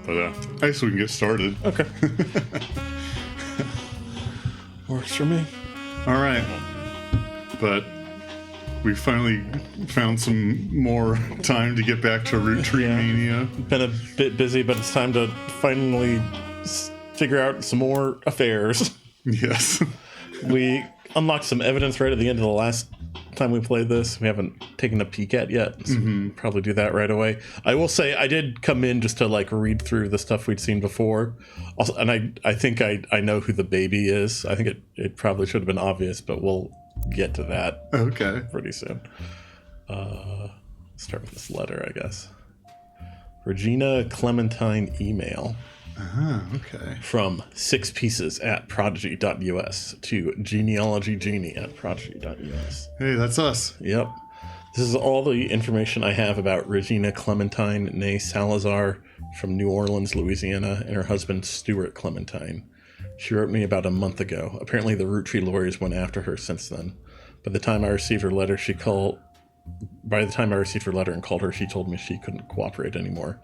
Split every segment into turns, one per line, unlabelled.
But I guess we can get started.
Okay. Works for me.
All right. But we finally found some more time to get back to Roottrees Mania.
Been a bit busy, but it's time to finally figure out some more affairs.
Yes.
We unlocked some evidence right at the end of the last time we played this. We haven't taken a peek at yet, so we'll probably do that right away. I will say I did come in just to like read through the stuff we'd seen before. Also, and I think I know who the baby is. I think it probably should have been obvious, but we'll get to that pretty soon. Start with this letter, I guess. Regina Clementine email.
Okay.
From 6 pieces at prodigy.us to genealogygenie at prodigy.us.
Hey, that's us.
Yep. This is all the information I have about Regina Clementine née Salazar from New Orleans, Louisiana, and her husband Stuart Clementine. She wrote me about a month ago. Apparently the Roottrees lawyers went after her since then. By the time I received her letter and called her, she told me she couldn't cooperate anymore.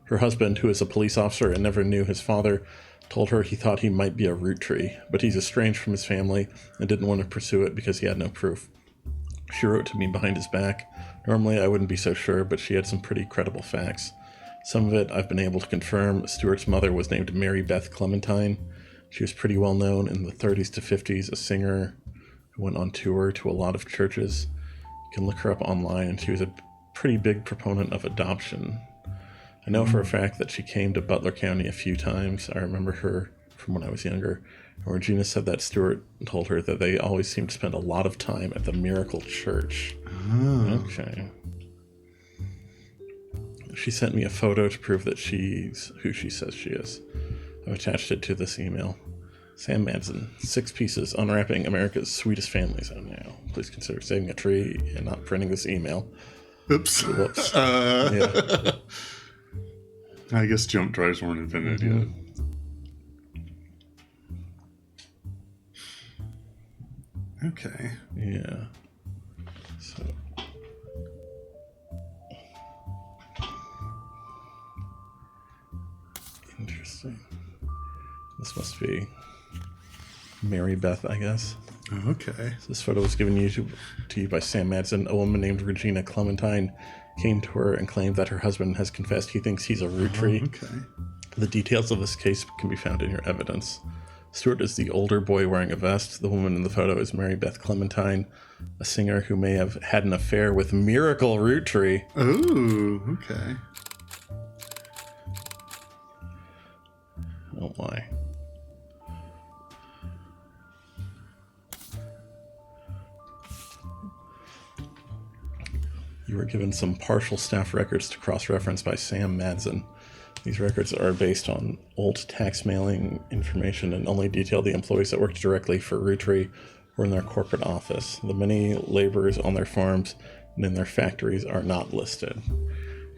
Her husband, who is a police officer and never knew his father, told her he thought he might be a Roottries, but he's estranged from his family and didn't want to pursue it because he had no proof. She wrote to me behind his back. Normally I wouldn't be so sure, but she had some pretty credible facts. Some of it I've been able to confirm. Stuart's mother was named Mary Beth Clementine. She was pretty well known in the 30s to 50s, a singer who went on tour to a lot of churches. You can look her up online, and she was a pretty big proponent of adoption. I know for a fact that she came to Butler County a few times. I remember her from when I was younger. And Regina said that Stuart told her that they always seemed to spend a lot of time at the Miracle Church. Oh. Okay. She sent me a photo to prove that she's who she says she is. I've attached it to this email. Sam Madsen, 6 pieces, unwrapping America's sweetest families. Oh no. Please consider saving a tree and not printing this email.
Oops.
Whoops.
Yeah. I guess jump drives weren't invented yet. Okay.
Yeah. So. Interesting. This must be Mary Beth, I guess.
Okay.
So this photo was given to you by Sam Madsen. A woman named Regina Clementine came to her and claimed that her husband has confessed he thinks he's a Roottries.
Okay.
The details of this case can be found in your evidence. Stuart is the older boy wearing a vest. The woman in the photo is Mary Beth Clementine, a singer who may have had an affair with Miracle Roottrees.
Ooh, okay.
Oh my. You were given some partial staff records to cross-reference by Sam Madsen. These records are based on old tax mailing information and only detail the employees that worked directly for Roottrees or in their corporate office. The many laborers on their farms and in their factories are not listed.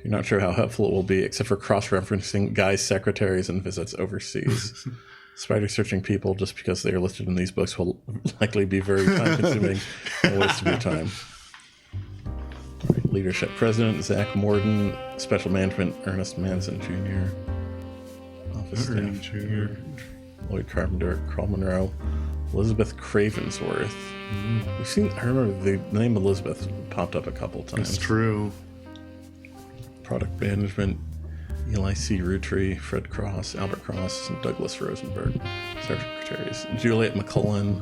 You're not sure how helpful it will be, except for cross-referencing guys' secretaries and visits overseas. Spider searching people just because they are listed in these books will likely be very time-consuming and a waste of your time. Leadership President Zach Morden, Special Management Ernest Manson Jr., Office Staff Jr., Lloyd Carpenter, Carl Monroe, Elizabeth Cravensworth. We've seen. I remember the name Elizabeth popped up a couple times.
That's true.
Product Management, Eli C. Roottrees, Fred Cross, Albert Cross, and Douglas Rosenberg. Secretaries: Juliet McCullen,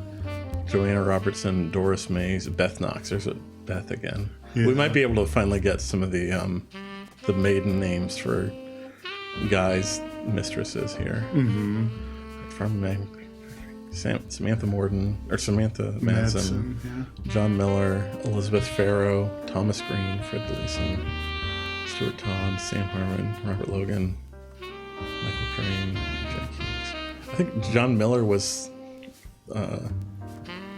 Joanna Robertson, Doris Mays, Beth Knox. There's a Beth again. Yeah. We might be able to finally get some of the maiden names for guys' mistresses here.
Mm-hmm.
From Samantha Morden, or Samantha Madsen, yeah. John Miller, Elizabeth Farrow, Thomas Green, Fred Gleason, Stuart Todd, Sam Harmon, Robert Logan, Michael Crane, Jack Hughes. I think John Miller was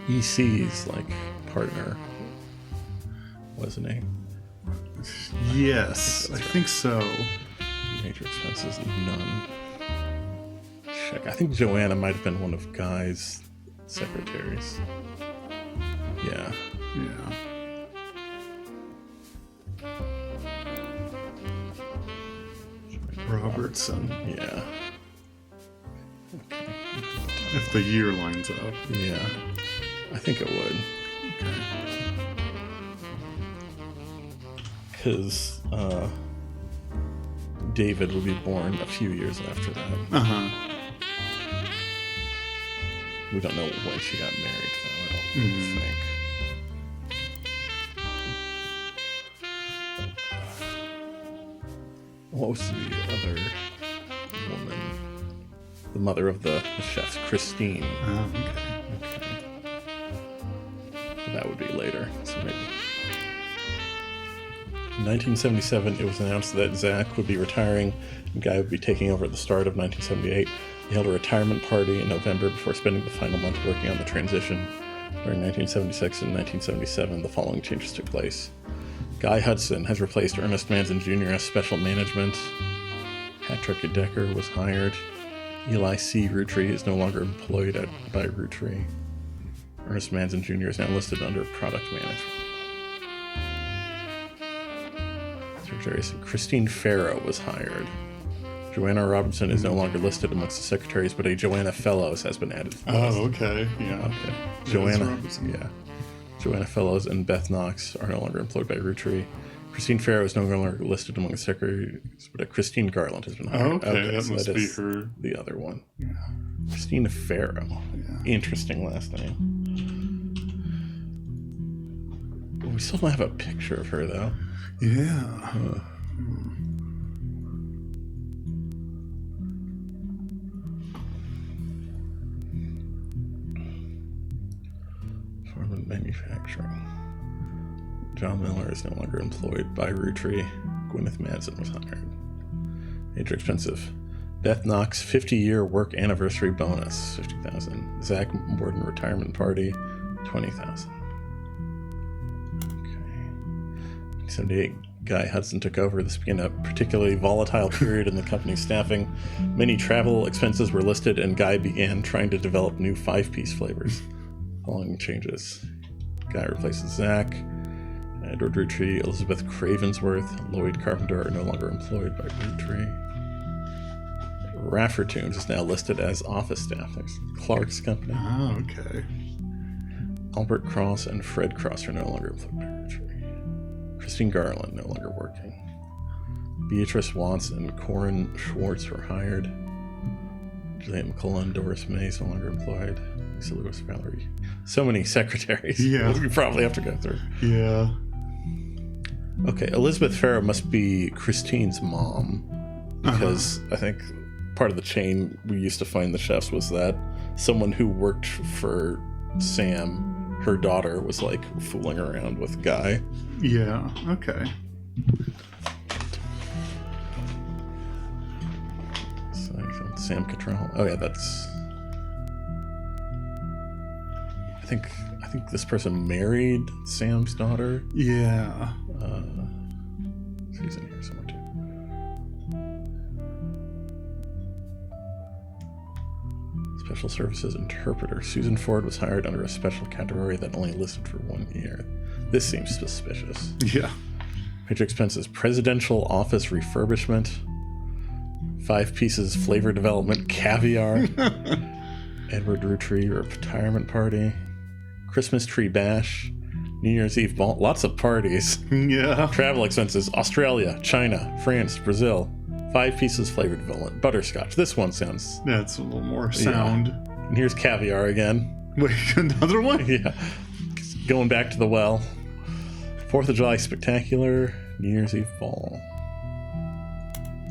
EC's partner. Wasn't he?
Yes, I think so.
Major expenses, none. Check. I think Joanna might have been one of Guy's secretaries. Yeah.
Yeah. Robertson.
Yeah. Okay.
If the year lines up.
Yeah. I think it would.
Okay.
Because David would be born a few years after that.
Uh-huh.
We don't know when she got married, though, I don't think. What was the other woman? The mother of the chefs, Christine.
Oh, okay.
Okay. But that would be later, so maybe. In 1977, it was announced that Zach would be retiring and Guy would be taking over at the start of 1978. They held a retirement party in November before spending the final month working on the transition. During 1976 and 1977, the following changes took place. Guy Hudson has replaced Ernest Manson Jr. as special management. Patrick Decker was hired. Eli C. Roottrees is no longer employed by Roottrees. Ernest Manson Jr. is now listed under product management. Christine Farrow was hired. Joanna Robinson is no longer listed amongst the secretaries, but a Joanna Fellows has been added to the list.
Oh, okay. Yeah.
Okay.
Yeah,
Joanna.
Robinson.
Yeah. Joanna Fellows and Beth Knox are no longer employed by Roottrees. Christine Farrow is no longer listed among the secretaries, but a Christine Garland has been hired.
Oh, okay. That
so
must be
is
her.
the other one.
Yeah.
Christine Farrow.
Yeah.
Interesting last name. We still don't have a picture of her, though.
Yeah.
Farman Manufacturing. John Miller is no longer employed by Roottrees. Gwyneth Madsen was hired. Major expensive. Beth Knox 50-year work anniversary bonus, $50,000. Zach Morton retirement party, $20,000. Okay. 1978, Guy Hudson took over. This began a particularly volatile period in the company's staffing. Many travel expenses were listed, and Guy began trying to develop new 5-piece flavors. Following changes, Guy replaces Zach. Edward Roottrees, Elizabeth Cravensworth, Lloyd Carpenter are no longer employed by Roottrees. Raffertunes is now listed as office staff. There's Clark's company.
Oh, okay.
Albert Cross and Fred Cross are no longer employed by Roottrees. Christine Garland no longer working. Beatrice Watts and Corin Schwartz were hired. Juliet McCullough, Doris Mays no longer employed. Lisa Lewis, Valerie. So many secretaries.
Yeah.
We probably have to go through.
Yeah.
Okay, Elizabeth Farrow must be Christine's mom, because I think part of the chain we used to find the chefs was that someone who worked for Sam, her daughter, was like fooling around with Guy.
Yeah. Okay.
So, Sam Cattrall. Oh yeah, that's. I think this person married Sam's daughter.
Yeah.
She's in here somewhere too. Special Services Interpreter. Susan Ford was hired under a special category that only listed for 1 year. This seems suspicious.
Yeah.
Major expenses. Presidential Office Refurbishment. 5 pieces flavor development. Caviar. Edward Roottrees retirement party. Christmas tree bash. New Year's Eve ball. Lots of parties.
Yeah.
Travel expenses. Australia, China, France, Brazil. 5 pieces flavor development. Butterscotch. This one sounds...
That's a little more sound.
Yeah. And here's caviar again.
Wait, another one?
Yeah. Going back to the well. 4th of July Spectacular. New Year's Eve ball.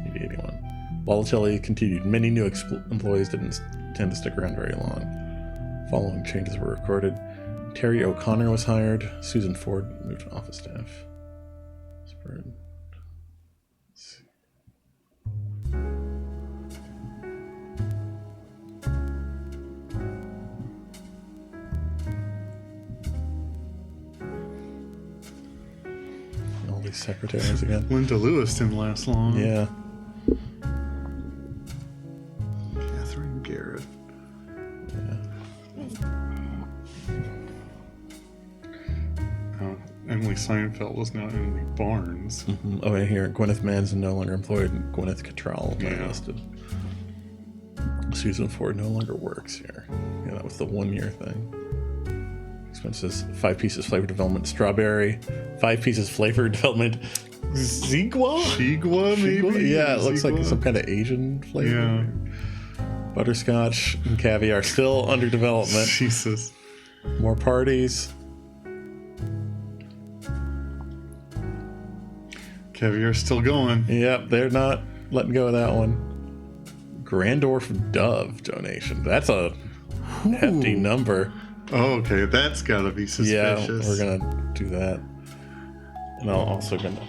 1981. Volatility continued. Many new employees didn't tend to stick around very long. Following changes were recorded. Terry O'Connor was hired. Susan Ford moved to office staff. Spread. All these secretaries again.
Linda Lewis didn't last long.
Yeah.
Catherine Garrett. Emily Seinfeld was now Emily Barnes.
Mm-hmm. Oh, and here, Gwyneth Manson no longer employed, and Gwyneth Cattrall listed. Susan Ford no longer works here. Yeah, that was the 1 year thing. Expenses, 5 pieces flavor development strawberry, 5 pieces flavor development Zigua?
Shigua, maybe?
Yeah, it looks like some kind of Asian flavor.
Yeah.
Butterscotch and caviar still under development.
Jesus.
More parties.
Caviar's still going.
Yep, they're not letting go of that one. Grandorf Dove donation. That's a hefty number.
Oh, okay, that's gotta be suspicious.
Yeah, we're gonna do that. And I'm also gonna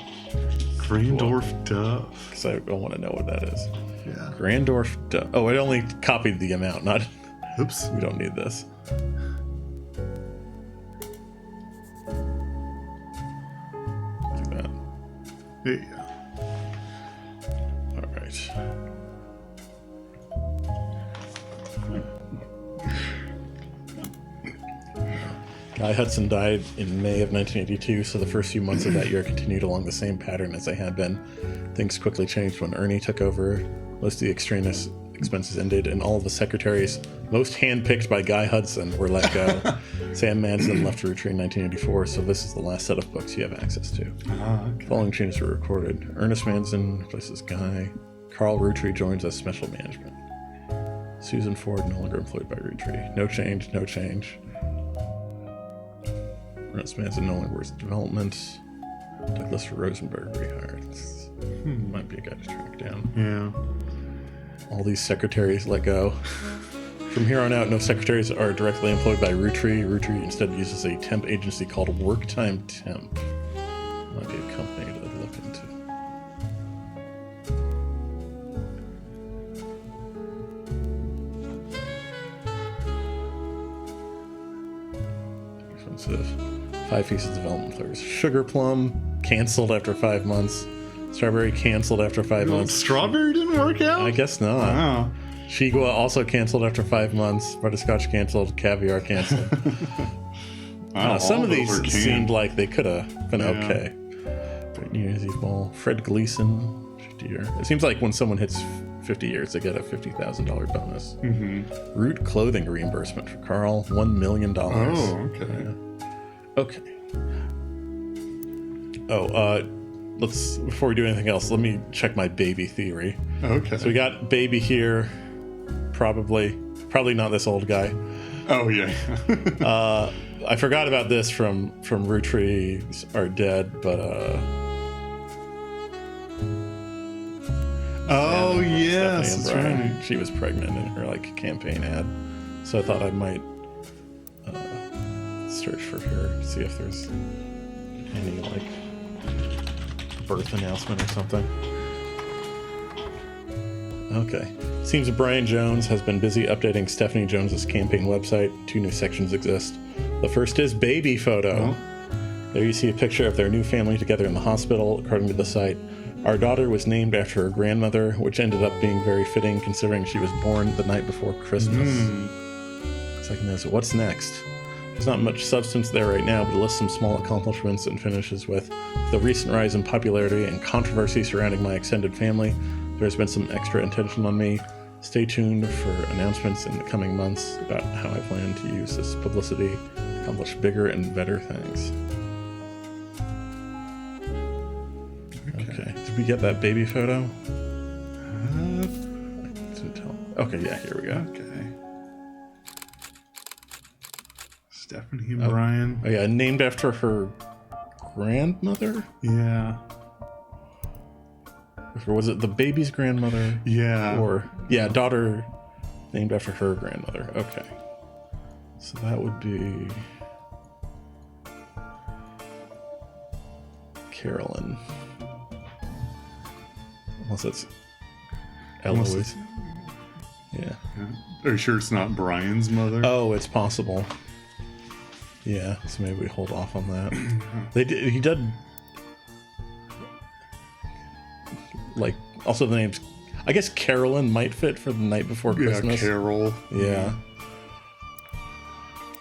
Grandorf Dove.
because I want to know what that is.
Yeah.
Grandorf Dove. Oh, I only copied the amount. Not.
Oops.
We don't need this. Do that.
There you go.
All right. Guy Hudson died in May of 1982, so the first few months of that year continued along the same pattern as they had been. Things quickly changed when Ernie took over. Most of the extraneous expenses ended, and all of the secretaries, most handpicked by Guy Hudson, were let go. Sam Manson left Roottrees in 1984, so this is the last set of books you have access to.
Okay.
Following changes were recorded. Ernest Manson replaces Guy. Carl Roottrees joins as special management. Susan Ford no longer employed by Roottrees. No change, no change. Ernest Manson no longer works in development. Douglas Rosenberg rehired. Might be a guy to track down.
Yeah.
All these secretaries let go. From here on out, no secretaries are directly employed by Roottrees. Roottrees instead uses a temp agency called Worktime Temp. Might be a company to look into. Expensive. 5 pieces of development flavors. Sugar plum, canceled after 5 months. Strawberry, canceled after 5 months.
Strawberry didn't work out?
I guess not.
Wow.
Shigua also canceled after 5 months. Butterscotch canceled. Caviar canceled.
Wow,
Some
all
of
those
these
were canned.
seemed like they could have been okay. Great New Year's Eve Ball. Fred Gleason, 50 year. It seems like when someone hits 50 years, they get a $50,000 bonus.
Mm-hmm.
Root clothing reimbursement for Carl, $1 million.
Oh, okay.
Okay. Oh, let's, before we do anything else, let me check my baby theory.
Okay.
So we got baby here, probably not this old guy.
Oh, yeah.
I forgot about this from Roottrees Are Dead, but
Oh, yes,
Stephanie
that's
and Brian,
right.
she was pregnant in her campaign ad, so I thought I might search for her, see if there's any birth announcement or something. Okay. Seems that Brian Jones has been busy updating Stephanie Jones's campaign website. 2 new sections exist. The first is baby photo.
Oh.
There you see a picture of their new family together in the hospital. According to the site, our daughter was named after her grandmother, which ended up being very fitting considering she was born the night before Christmas. Second is, what's next? There's not much substance there right now, but it lists some small accomplishments and finishes with the recent rise in popularity and controversy surrounding my extended family. There's been some extra attention on me. Stay tuned for announcements in the coming months about how I plan to use this publicity to accomplish bigger and better things. Okay. Did we get that baby photo? Didn't tell. Okay, yeah, here we go.
Okay. Stephanie and Brian.
Oh yeah, named after her grandmother?
Yeah.
Or was it the baby's grandmother?
Yeah.
Or, yeah, daughter named after her grandmother. Okay. So that would be Carolyn. Unless it's
Unless
Eloise. Yeah.
Are you sure it's not Brian's mother?
Oh, it's possible. Yeah, so maybe we hold off on that. He did also the names. I guess Carolyn might fit for the night before Christmas.
Yeah, Carol.
Yeah.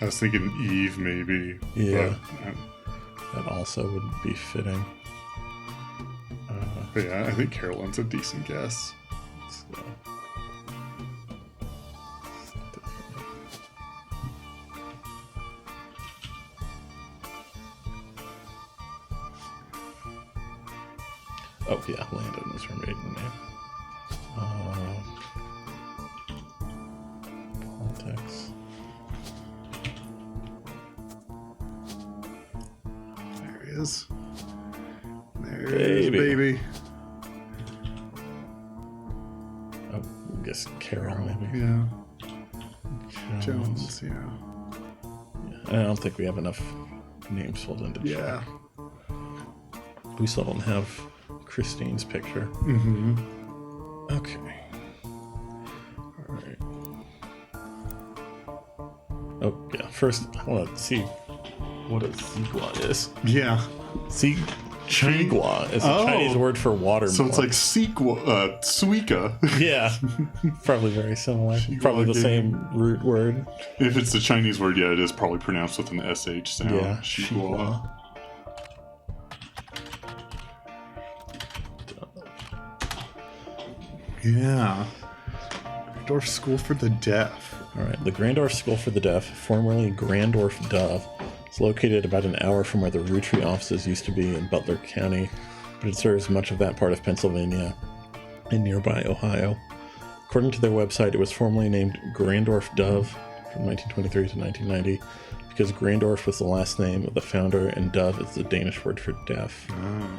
I was thinking Eve, maybe.
Yeah.
But,
That also would be fitting.
But yeah, I think Carolyn's a decent guess.
So. Oh yeah, Landon was her maiden name. Politics.
There he is. There he is, baby.
Oh, I guess Carol maybe.
Yeah. Jones, yeah.
I don't think we have enough names filled in to check.
Yeah.
We still don't have Christine's picture.
Mm-hmm.
Okay. All right. Oh, yeah. First, I want to see what a Zigua is.
Yeah.
Chigua is a Chinese word for watermelon.
So it's like Suika.
Yeah. Probably very similar. Probably the same root word.
If it's the Chinese word, yeah, it is probably pronounced with an SH sound.
Yeah.
Chigua. Yeah. Grandorf School for the Deaf.
All right. The Grandorf School for the Deaf, formerly Grandorf Dove, is located about an hour from where the Roottrees offices used to be in Butler County, but it serves much of that part of Pennsylvania and nearby Ohio. According to their website, it was formerly named Grandorf Dove from 1923 to 1990 because Grandorf was the last name of the founder and Dove is the Danish word for deaf.
Oh.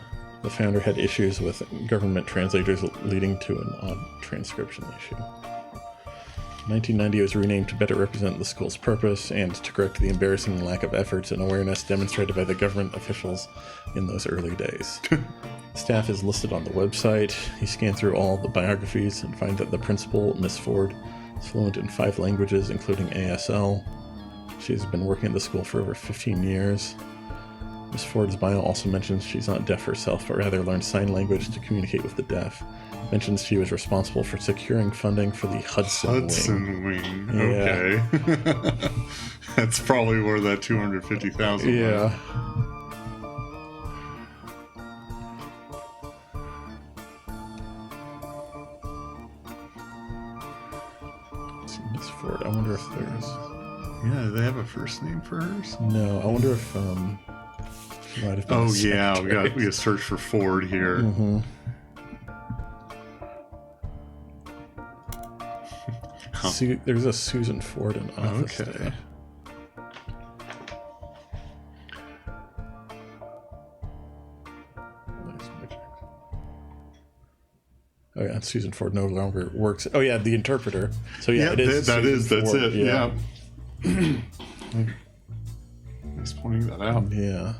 The founder had issues with government translators leading to an odd transcription issue. In 1990, it was renamed to better represent the school's purpose and to correct the embarrassing lack of efforts and awareness demonstrated by the government officials in those early days. Staff is listed on the website. You scan through all the biographies and find that the principal, Miss Ford, is fluent in 5 languages, including ASL. She's been working at the school for over 15 years. Miss Ford's bio also mentions she's not deaf herself, but rather learned sign language to communicate with the deaf. Mentions she was responsible for securing funding for the Hudson Wing.
Okay. That's probably where that $250,000
Yeah. Miss Ford, I wonder if there's...
Yeah, do they have a first name for hers?
No, I wonder if she might have been
Oh yeah, we got to search for Ford here.
Mm-hmm. There's a Susan Ford in office.
Okay.
Today. Oh yeah, Susan Ford no longer works. Oh yeah, the interpreter. So yeah, it is.
That's it. Yeah. He's pointing that out.
Yeah.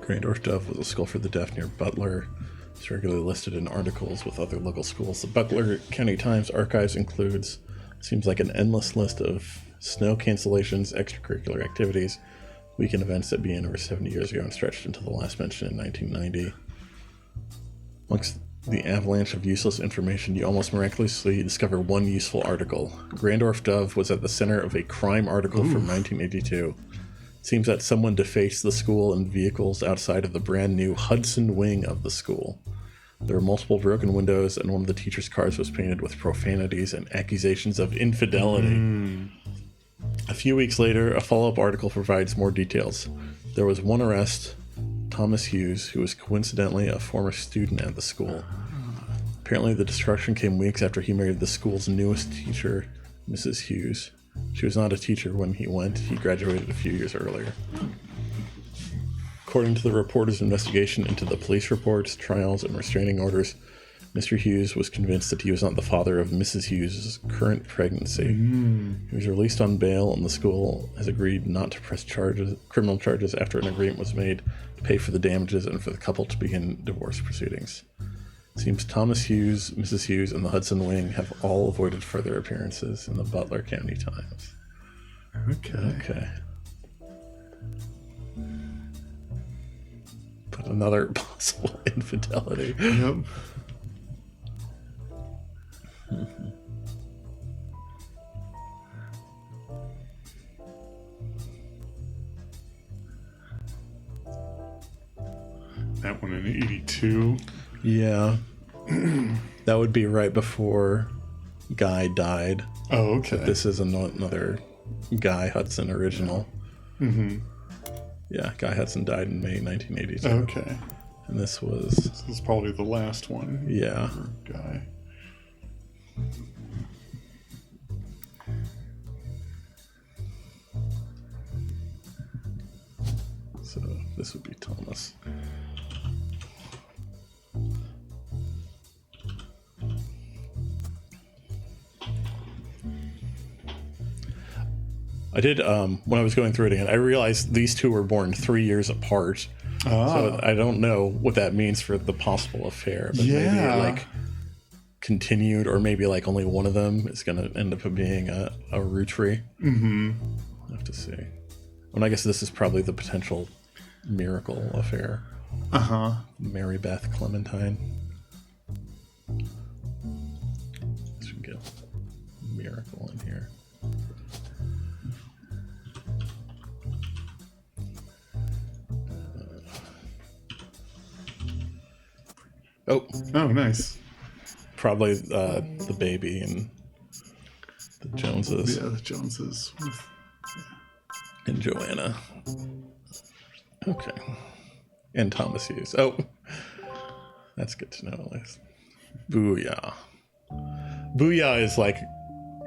Grandorf Dove was a school for the deaf near Butler. It's regularly listed in articles with other local schools. The Butler County Times archives includes, seems like an endless list of snow cancellations, extracurricular activities, weekend events that began over 70 years ago and stretched until the last mention in 1990. Amongst the avalanche of useless information, you almost miraculously discover one useful article. Grandorf Dove was at the center of a crime article from 1982. It seems that someone defaced the school and vehicles outside of the brand new Hudson Wing of the school. There were multiple broken windows, and one of the teacher's cars was painted with profanities and accusations of infidelity. A few weeks later, a follow-up article provides more details. There was one arrest, Thomas Hughes, who was coincidentally a former student at the school. Apparently, the destruction came weeks after he married the school's newest teacher, Mrs. Hughes. She was not a teacher when he went. He graduated a few years earlier. According to the reporter's investigation into the police reports, trials, and restraining orders, Mr. Hughes was convinced that he was not the father of Mrs. Hughes' current pregnancy. He was released on bail, and the school has agreed not to press criminal charges after an agreement was made to pay for the damages and for the couple to begin divorce proceedings. It seems Thomas Hughes, Mrs. Hughes, and the Hudson Wing have all avoided further appearances in the Butler County Times.
Okay.
But another possible infidelity.
Yep. That one in 82.
Yeah. That would be right before Guy died.
Oh, okay.
This is another Guy Hudson original.
Mm-hmm.
Yeah, Guy Hudson died in May 1982.
Okay.
And this was...
This is probably the last one.
Yeah.
For Guy.
So this would be Thomas. I did, when I was going through it again, I realized these two were born 3 years apart. So I don't know what that means for the possible affair. But maybe it, like, continued, or maybe, like, only one of them is going to end up being a Roottrie.
Mm-hmm.
I'll have to see. And I guess this is probably the potential miracle affair.
Uh-huh.
Mary Beth Clementine. Let's get miracle in here. Oh,
nice.
probably the baby and the Joneses.
Yeah, the Joneses.
And Joanna. Okay. And Thomas Hughes. Oh, that's good to know at least. Booyah. Booyah is like,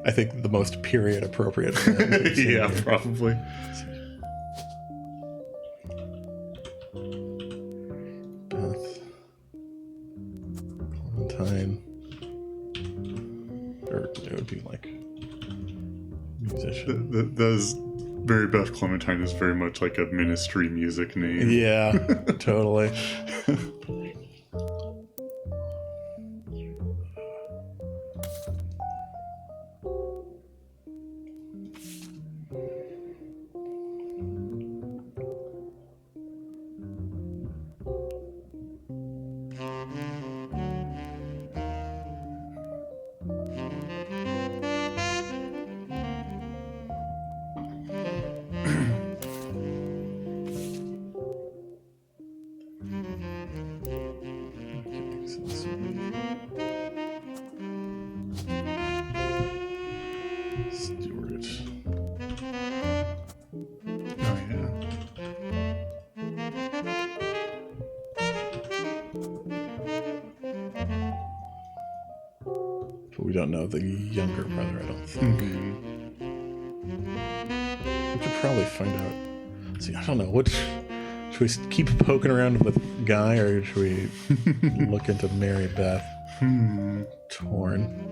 I think, the most period appropriate.
Yeah, probably.
Beth. Clementine. Or it would be like musician.
Those Mary Beth Clementine is very much like a ministry music name.
Yeah, totally. Stewart.
Oh, yeah.
But we don't know the younger brother, I don't think.
Mm-hmm.
We could probably find out. See, I don't know. Should we keep poking around with Guy, or should we look into Mary Beth? Torn.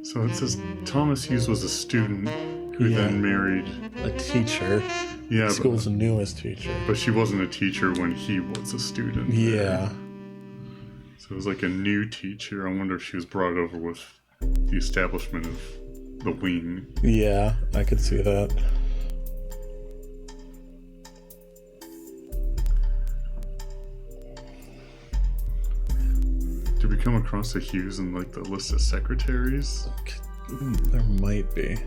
So it says Thomas Hughes was a student who then married
A teacher.
Yeah,
School's newest teacher.
but she wasn't a teacher when he was a student.
Yeah.
So it was like a new teacher. I wonder if she was brought over with the establishment of the wing.
Yeah, I could see that.
Did we come across the Hughes in like the list of secretaries?
There might be.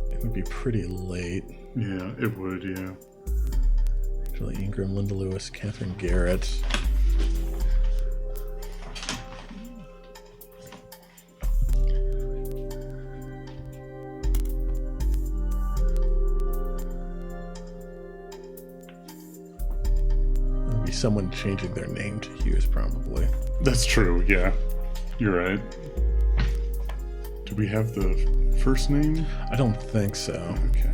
It would be pretty late.
Yeah, it would, yeah.
Julie Ingram, Linda Lewis, Catherine Garrett. There'd be someone changing their name to Hughes, probably.
That's true, yeah. You're right. Do we have the first name?
I don't think so.
Okay.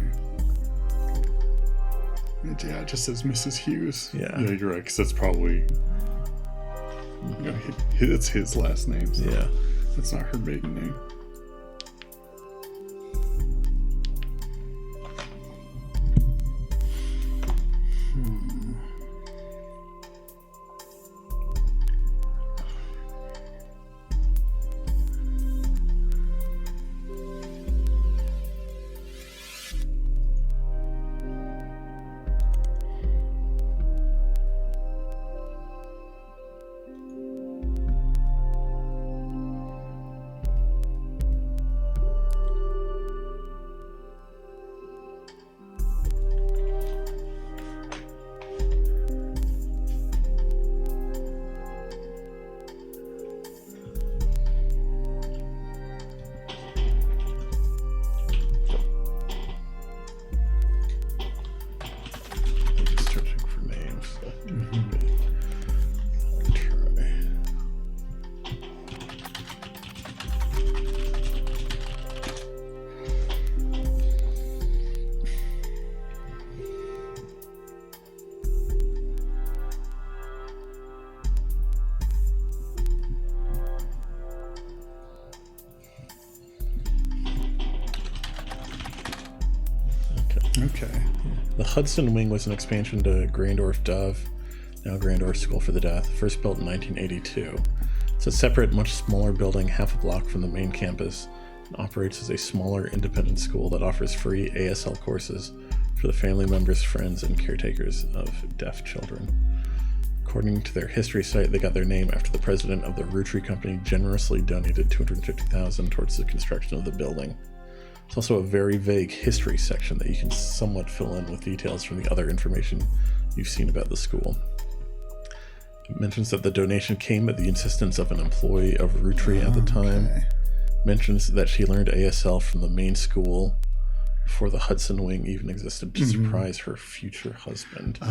Yeah, it just says Mrs. Hughes.
Yeah.
Yeah, you're right, because that's probably... it's his last name. So
Yeah.
that's not her maiden name.
Just searching for names.
Okay.
The Hudson Wing was an expansion to Grandorf Dove, now Grandorf School for the Deaf, first built in 1982. It's a separate, much smaller building half a block from the main campus and operates as a smaller independent school that offers free ASL courses for the family members, friends, and caretakers of deaf children. According to their history site, they got their name after the president of the Roottrees company generously donated $250,000 towards the construction of the building. It's also a very vague history section that you can somewhat fill in with details from the other information you've seen about the school. It mentions that the donation came at the insistence of an employee of Roottrees at the time. Mentions that she learned ASL from the main school before the Hudson Wing even existed to surprise her future husband, who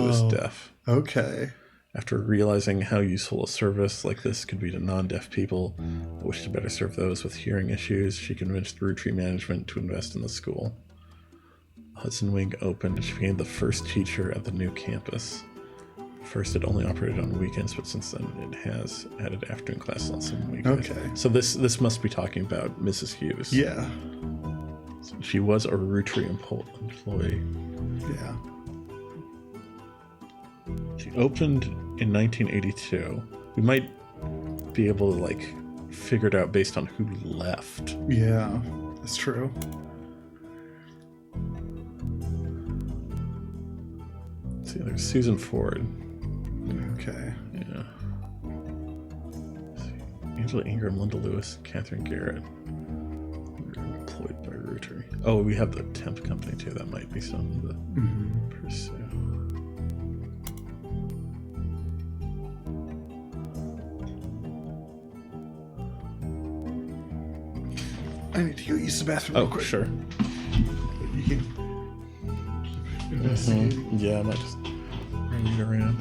was deaf.
Okay.
After realizing how useful a service like this could be to non-deaf people that wish to better serve those with hearing issues, she convinced Roottrees management to invest in the school. Hudson Wing opened and she became the first teacher at the new campus. First, it only operated on weekends, but since then it has added afternoon classes on some weekends.
Okay.
So this must be talking about Mrs. Hughes.
Yeah.
So she was a Roottrees employee.
Yeah.
She opened in 1982. We might be able to like figure it out based on who left.
Yeah, that's true.
Let's see, there's Susan Ford.
Okay.
Yeah. Let's see. Angela Ingram, Linda Lewis, Catherine Garrett. They're employed by Roottrees. Oh, we have the temp company too. That might be something to pursue.
I need to go use the bathroom real
Oh,
quick.
sure.
You can investigate.
Yeah, I might just read around.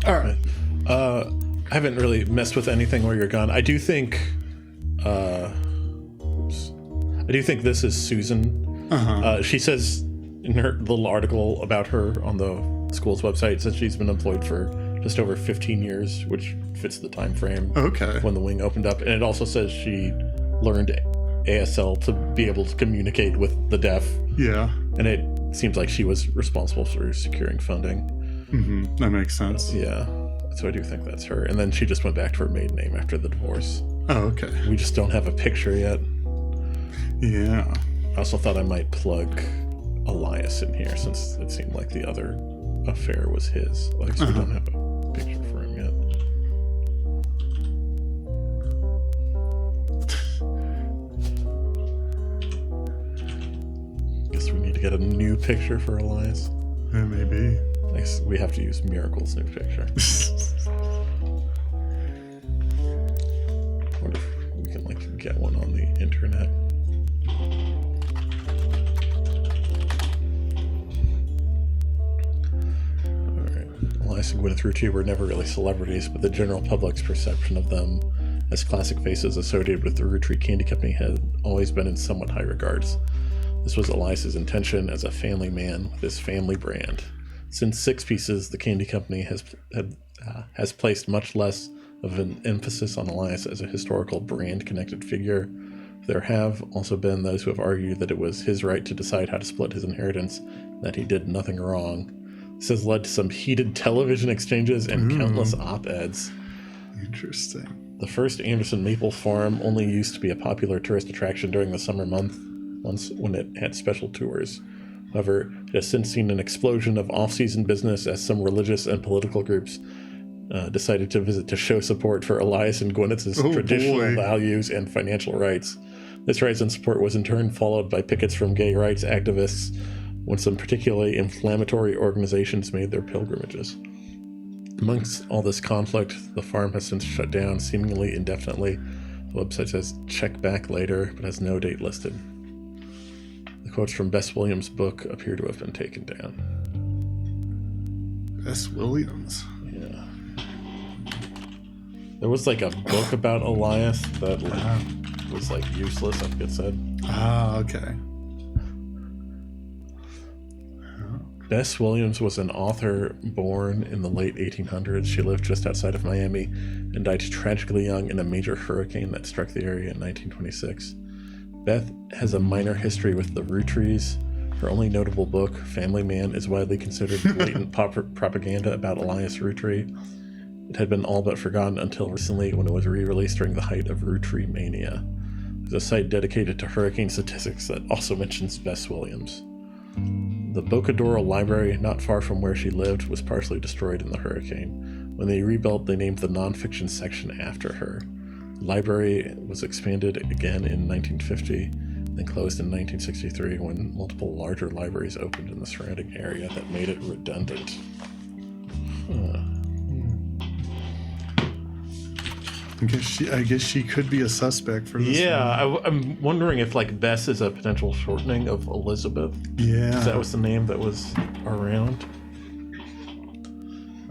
All right.
I haven't really messed with anything while you're gone. I do think this is Susan. She says in her little article about her on the school's website, says she's been employed for just over 15 years, which fits the time frame when the wing opened up. And it also says she learned ASL to be able to communicate with the deaf.
Yeah.
And it seems like she was responsible for securing funding.
That makes sense.
Yeah. So I do think that's her. And then she just went back to her maiden name after the divorce.
Oh, okay.
We just don't have a picture yet.
Yeah.
I also thought I might plug Elias in here since it seemed like the other affair was his. Like, so we don't have a picture for him yet. Guess we need to get a new picture for Elias.
Yeah, maybe.
I guess we have to use Miracle's new picture. I wonder if we can get one on the internet. Elias and Gwyneth Roottrees were never really celebrities, but the general public's perception of them as classic faces associated with the Roottrees Candy Company had always been in somewhat high regards. This was Elias's intention as a family man with his family brand. Since Six Pieces, the candy company has placed much less of an emphasis on Elias as a historical brand-connected figure. There have also been those who have argued that it was his right to decide how to split his inheritance, and that he did nothing wrong. This has led to some heated television exchanges and countless op-eds.
Interesting.
The first Anderson Maple Farm only used to be a popular tourist attraction during the summer months when it had special tours. However, it has since seen an explosion of off-season business as some religious and political groups decided to visit to show support for Elias and Gwyneth's traditional values and financial rights. This rise in support was in turn followed by pickets from gay rights activists when some particularly inflammatory organizations made their pilgrimages. Amongst all this conflict, the farm has since shut down, seemingly indefinitely. The website says, check back later, but has no date listed. The quotes from Bess Williams' book appear to have been taken down.
Bess Williams?
Yeah. There was a book about Elias that was useless, I think it said.
Ah, okay.
Bess Williams was an author born in the late 1800s. She lived just outside of Miami and died tragically young in a major hurricane that struck the area in 1926. Beth has a minor history with the Roottrees. Her only notable book, Family Man, is widely considered blatant propaganda about Elias Roottree. It had been all but forgotten until recently when it was re-released during the height of Rootree mania. There's a site dedicated to hurricane statistics that also mentions Bess Williams. The Bocadoro Library, not far from where she lived, was partially destroyed in the hurricane. When they rebuilt, they named the nonfiction section after her. The library was expanded again in 1950, then closed in 1963 when multiple larger libraries opened in the surrounding area that made it redundant.
I guess she could be a suspect for this.
Yeah, I'm wondering if like Bess is a potential shortening of Elizabeth.
Yeah.
That was the name that was around.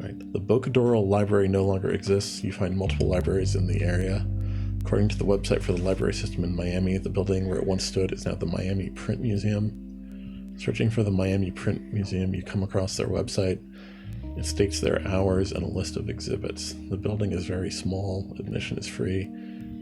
Right. The Bocadoro Library no longer exists. You find multiple libraries in the area. According to the website for the library system in Miami, the building where it once stood is now the Miami Print Museum. Searching for the Miami Print Museum, you come across their website. It states their hours and a list of exhibits. The building is very small. Admission is free.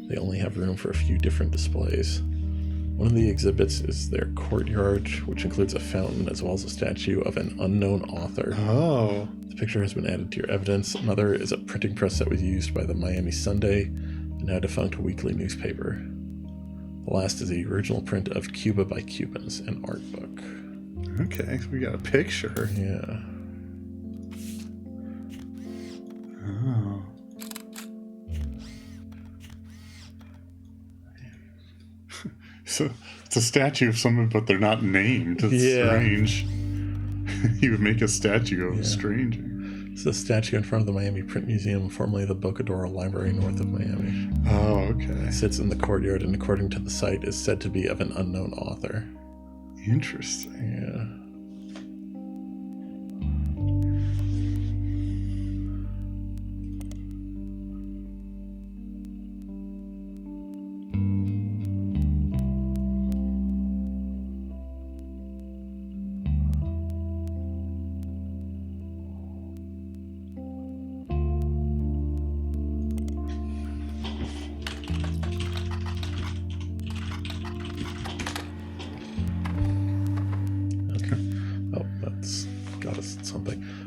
They only have room for a few different displays. One of the exhibits is their courtyard, which includes a fountain as well as a statue of an unknown author.
Oh.
The picture has been added to your evidence. Another is a printing press that was used by the Miami Sunday, a now defunct weekly newspaper. The last is the original print of Cuba by Cubans, an art book.
Okay, so we got a picture.
Yeah.
Oh. So it's a statue of someone, but they're not named. It's strange. You would make a statue of a stranger.
It's a statue in front of the Miami Print Museum, formerly the Bocadoro Library north of Miami.
Oh, okay.
It sits in the courtyard and according to the site is said to be of an unknown author.
Interesting.
Yeah.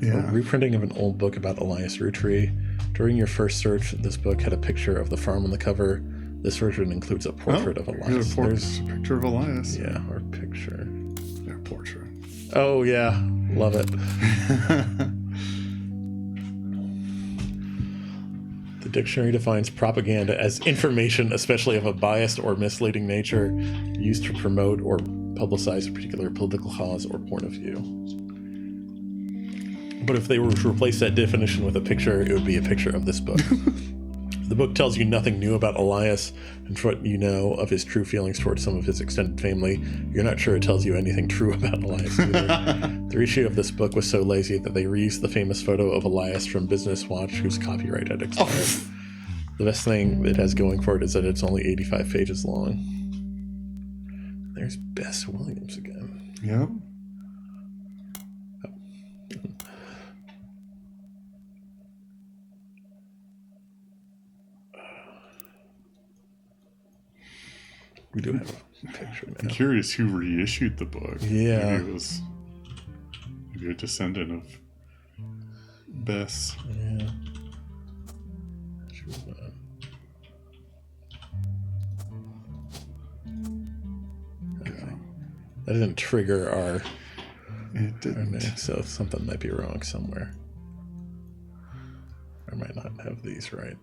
Yeah.
A reprinting of an old book about Elias Rootree. During your first search, this book had a picture of the farm on the cover. This version includes a portrait of Elias.
There's a picture of Elias.
Yeah, or picture.
Their portrait.
Oh, yeah. Love it. The dictionary defines propaganda as information, especially of a biased or misleading nature, used to promote or publicize a particular political cause or point of view. But if they were to replace that definition with a picture, it would be a picture of this book. The book tells you nothing new about Elias, and for what you know of his true feelings towards some of his extended family, you're not sure it tells you anything true about Elias either. The reissue of this book was so lazy that they reused the famous photo of Elias from Business Watch, whose copyright had expired. The best thing it has going for it is that it's only 85 pages long. There's Bess Williams again.
Yep.
We do have a picture now.
I'm curious who reissued the book.
Yeah.
Maybe it was a descendant of Bess.
Yeah. Okay. That didn't trigger our...
It didn't.
So something might be wrong somewhere. I might not have these right.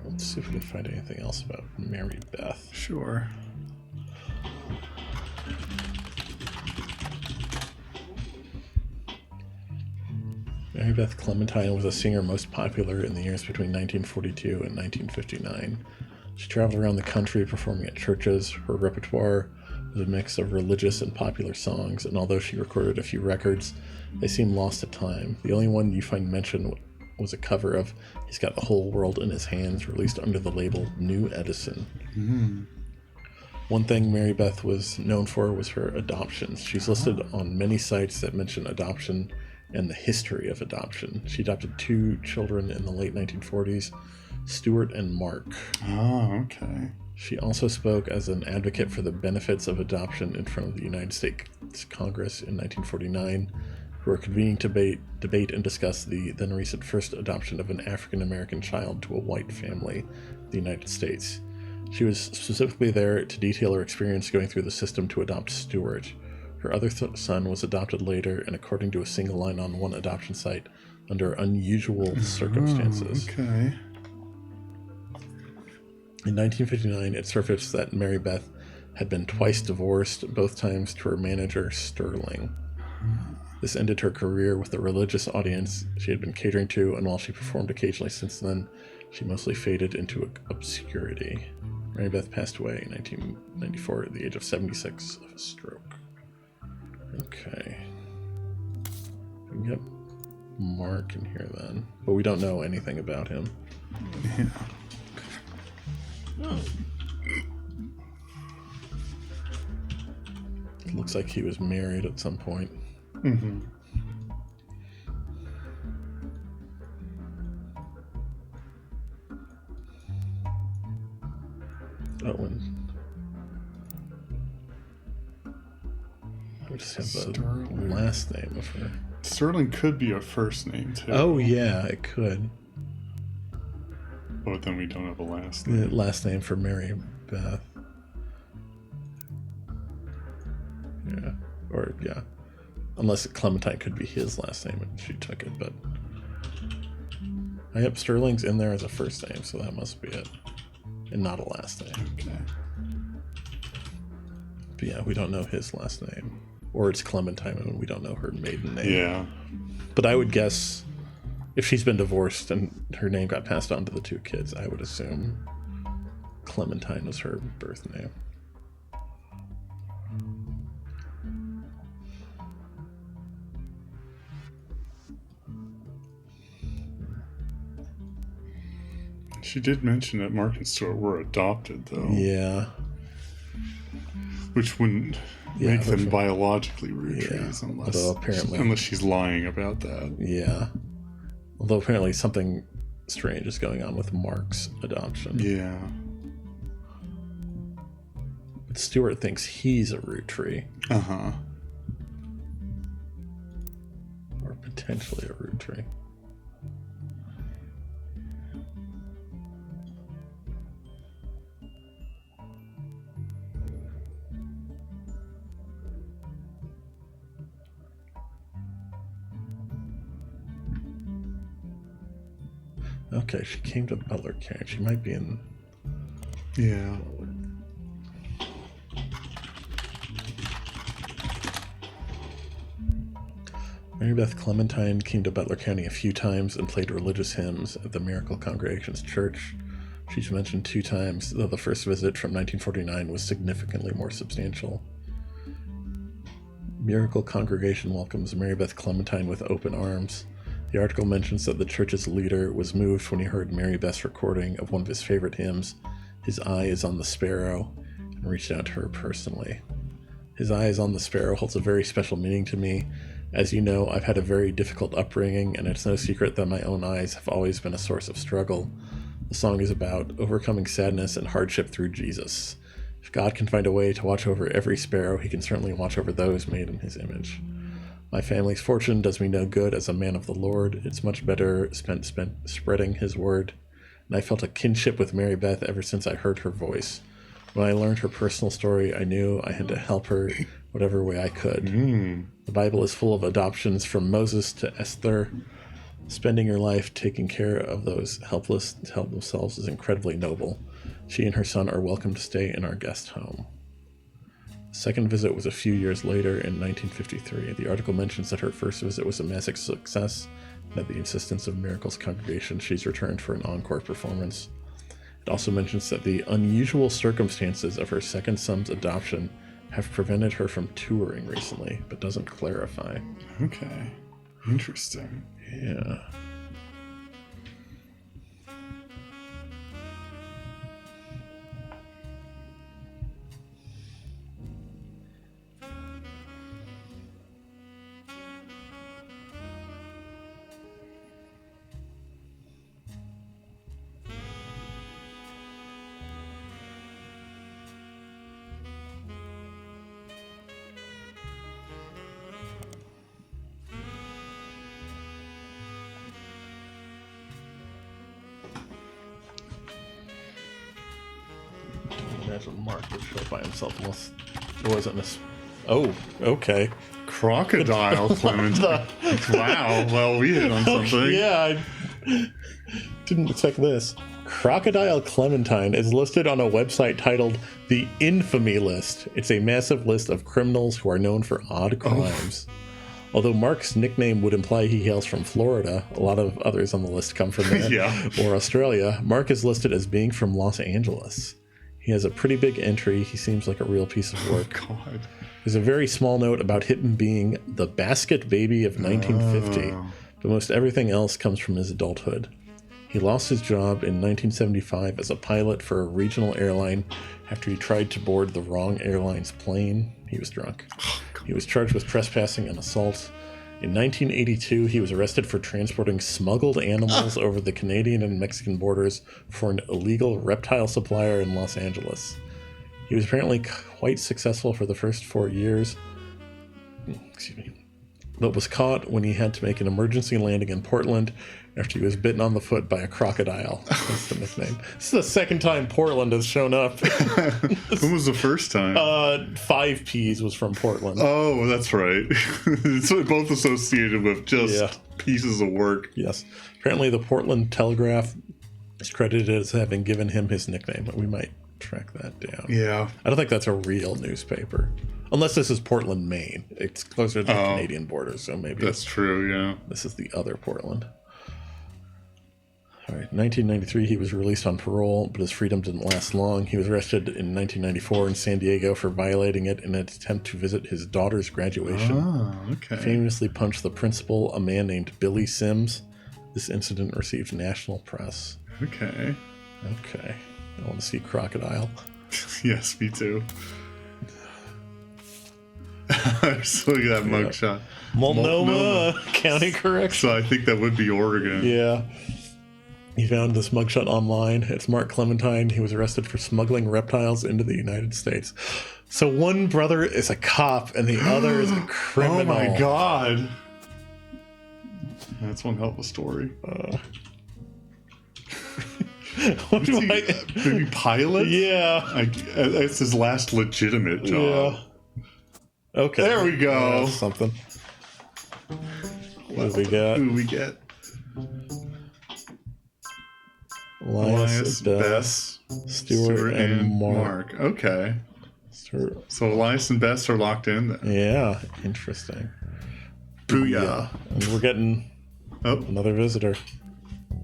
Let's see if we can find anything else about Mary Beth.
Sure.
Mary Beth Clementine was a singer most popular in the years between 1942 and 1959. She traveled around the country performing at churches. Her repertoire was a mix of religious and popular songs, and although she recorded a few records, they seem lost to time. The only one you find mentioned was a cover of He's Got the Whole World in His Hands, released under the label New Edison.
Mm.
One thing Mary Beth was known for was her adoptions. She's listed on many sites that mention adoption and the history of adoption. She adopted 2 children in the late 1940s, Stuart and Mark.
Oh, okay.
She also spoke as an advocate for the benefits of adoption in front of the United States Congress in 1949, who were convening to debate and discuss the then recent first adoption of an African-American child to a white family in the United States. She was specifically there to detail her experience going through the system to adopt Stuart. Her other son was adopted later, and according to a single line on one adoption site, under unusual circumstances.
Okay.
In 1959, it surfaced that Mary Beth had been twice divorced, both times to her manager, Sterling. This ended her career with the religious audience she had been catering to, and while she performed occasionally since then, she mostly faded into obscurity. Mary Beth passed away in 1994 at the age of 76 of a stroke. Okay. We can get Mark in here then, but we don't know anything about him.
Yeah.
It looks like he was married at some point.
Mm-hmm.
Oh, and we just have the
Sterling.
last name of her.
Sterling could be a first name, too.
Oh, yeah, it could.
But then we don't have a last
The
name.
last name for Mary Beth. Yeah. Or, yeah. Unless Clementine could be his last name and she took it, but... Yep, Sterling's in there as a first name, so that must be it. And not a last name.
Okay.
But yeah, we don't know his last name. Or it's Clementine, and we don't know her maiden name.
Yeah.
But I would guess if she's been divorced and her name got passed on to the 2 kids, I would assume Clementine was her birth name.
She did mention that Mark and Stuart were adopted, though.
Yeah.
Which wouldn't make them biologically Roottrees,
Yeah.
unless she's lying about that.
Yeah. Although apparently something strange is going on with Mark's adoption.
Yeah.
But Stuart thinks he's a Roottree.
Uh-huh.
Or potentially a Roottree. Okay, she came to Butler County. She might be in...
Yeah.
Mary Beth Clementine came to Butler County a few times and played religious hymns at the Miracle Congregation's church. She's mentioned 2 times, though the first visit from 1949 was significantly more substantial. Miracle Congregation welcomes Mary Beth Clementine with open arms. The article mentions that the church's leader was moved when he heard Mary Beth's recording of one of his favorite hymns, His Eye is on the Sparrow, and reached out to her personally. His Eye is on the Sparrow holds a very special meaning to me. As you know, I've had a very difficult upbringing, and it's no secret that my own eyes have always been a source of struggle. The song is about overcoming sadness and hardship through Jesus. If God can find a way to watch over every sparrow, he can certainly watch over those made in his image. My family's fortune does me no good as a man of the Lord. It's much better spent spreading his word. And I felt a kinship with Mary Beth ever since I heard her voice. When I learned her personal story, I knew I had to help her whatever way I could. The Bible is full of adoptions from Moses to Esther. Spending her life taking care of those helpless to help themselves is incredibly noble. She and her son are welcome to stay in our guest home. The second visit was a few years later in 1953. The article mentions that her first visit was a massive success, and at the insistence of Miracle's congregation, she's returned for an encore performance. It also mentions that the unusual circumstances of her second son's adoption have prevented her from touring recently, but doesn't clarify.
Okay. Interesting.
Yeah. imagine Mark would show up by himself unless it wasn't this. Oh, okay.
Crocodile Clementine. Wow. Well, we hit on something.
Yeah, I didn't expect this. Crocodile Clementine is listed on a website titled The Infamy List. It's a massive list of criminals who are known for odd crimes. Although Mark's nickname would imply he hails from Florida, a lot of others on the list come from there, or Australia, Mark is listed as being from Los Angeles. He has a pretty big entry. He seems like a real piece of work.
Oh, God.
There's a very small note about him being the basket baby of 1950, but most everything else comes from his adulthood. He lost his job in 1975 as a pilot for a regional airline after he tried to board the wrong airline's plane. He was drunk. He was charged with trespassing and assault. In 1982, he was arrested for transporting smuggled animals over the Canadian and Mexican borders for an illegal reptile supplier in Los Angeles. He was apparently quite successful for the first 4 years. But was caught when he had to make an emergency landing in Portland after he was bitten on the foot by a crocodile. That's the nickname. This is the second time Portland has shown up.
When was the first time?
5 Ps was from Portland.
Oh, that's right. It's both associated with just pieces of work.
Yes. Apparently the Portland Telegraph is credited as having given him his nickname, but we might track that down.
Yeah.
I don't think that's a real newspaper. Unless this is Portland, Maine. It's closer to the Canadian border, so maybe...
That's true, yeah.
This is the other Portland. All right, 1993, he was released on parole, but his freedom didn't last long. He was arrested in 1994 in San Diego for violating it in an attempt to visit his daughter's graduation.
Oh, okay.
He famously punched the principal, a man named Billy Sims. This incident received national press.
Okay.
Okay. I want to see Crocodile.
Yes, me too. So look at that mugshot.
Multnomah County Correction.
So I think that would be Oregon.
Yeah. He found this mugshot online. It's Mark Clementine. He was arrested for smuggling reptiles into the United States. So one brother is a cop and the other is a criminal.
Oh my God. That's one hell of a story. Maybe pilot?
Yeah.
It's his last legitimate job.
Yeah. Okay.
There we go.
That's something. What do we got?
Who do we get?
Elias, Bess, Stuart, and Mark.
Okay.
Stuart.
So Elias and Bess are locked in then.
Yeah. Interesting.
Booyah.
And we're getting another visitor.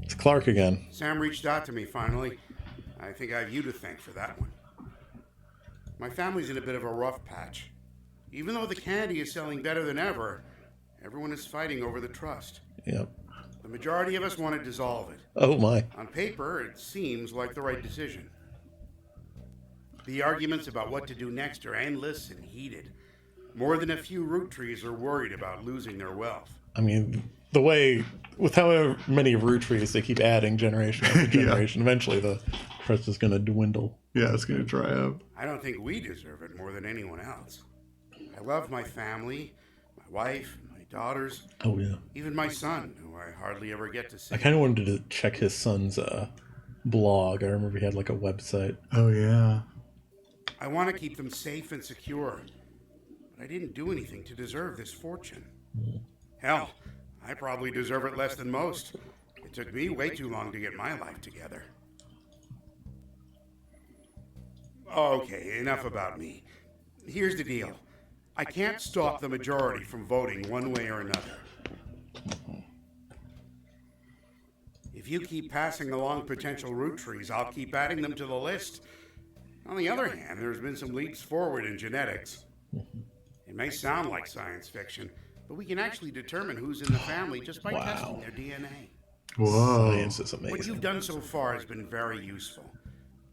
It's Clark again.
Sam reached out to me finally. I think I have you to thank for that one. My family's in a bit of a rough patch. Even though the candy is selling better than ever, everyone is fighting over the trust.
Yep.
The majority of us want to dissolve it.
Oh my.
On paper, it seems like the right decision. The arguments about what to do next are endless and heated. More than a few Roottrees are worried about losing their wealth.
I mean, the way, with however many Roottrees they keep adding generation after generation, eventually the trust is going to dwindle.
Yeah, it's going to dry up.
I don't think we deserve it more than anyone else. I love my family, my wife, my daughters.
Oh, yeah.
Even my son, who I hardly ever get to see.
I kind of wanted to check his son's blog. I remember he had like a website.
Oh, yeah.
I want to keep them safe and secure. But I didn't do anything to deserve this fortune. Hell, I probably deserve it less than most. It took me way too long to get my life together. Okay, enough about me. Here's the deal. I can't stop the majority from voting one way or another. If you keep passing along potential Roottrees, I'll keep adding them to the list. On the other hand, there's been some leaps forward in genetics. It may sound like science fiction, but we can actually determine who's in the family just by testing their DNA.
Whoa.
Science is amazing.
What you've done so far has been very useful.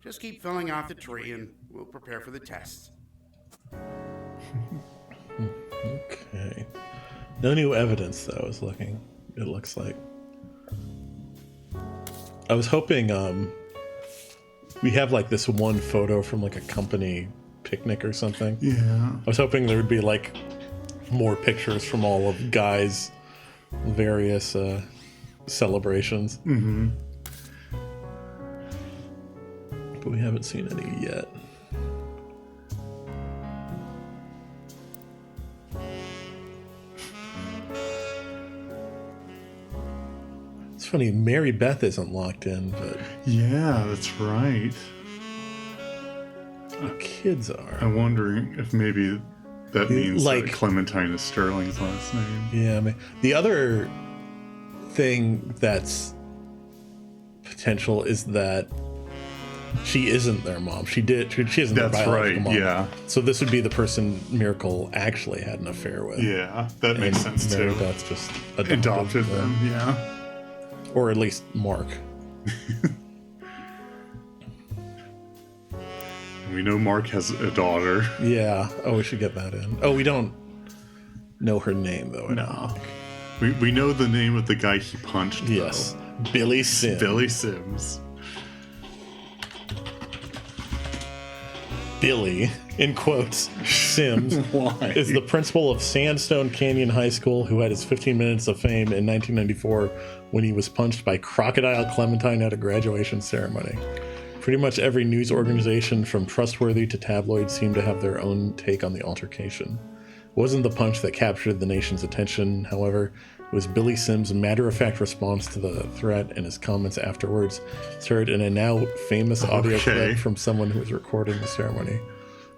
Just keep filling out the tree and we'll prepare for the tests.
Okay. No new evidence, though, I was looking. It looks like. I was hoping we have like this one photo from like a company picnic or something.
Yeah.
I was hoping there would be like more pictures from all of Guy's various celebrations.
Mm-hmm.
But we haven't seen any yet. It's funny, Mary Beth isn't locked in, but
Yeah, that's right.
the kids are.
I'm wondering if maybe that means
Like-
that Clementine is Sterling's last name.
Yeah, I mean, the other thing that's potential is that she isn't their mom. She isn't their
That's
biological
right,
mom.
yeah.
So this would be the person Miracle actually had an affair with.
Yeah, that makes sense
Mary
too.
Beth just
Adopted them, yeah.
or at least Mark.
We know Mark has a daughter.
Yeah. Oh, we should get that in. Oh, we don't know her name though. I don't
No.
think.
We know the name of the guy he punched,
Yes.
though.
Billy Sims.
Billy Sims.
Billy, in quotes, Sims,
Why?
is the principal of Sandstone Canyon High School who had his 15 minutes of fame in 1994 when he was punched by Crocodile Clementine at a graduation ceremony. Pretty much every news organization, from Trustworthy to Tabloid, seemed to have their own take on the altercation. It wasn't the punch that captured the nation's attention, however. It was Billy Sims' matter-of-fact response to the threat and his comments afterwards. It's heard in a now famous audio clip from someone who was recording the ceremony.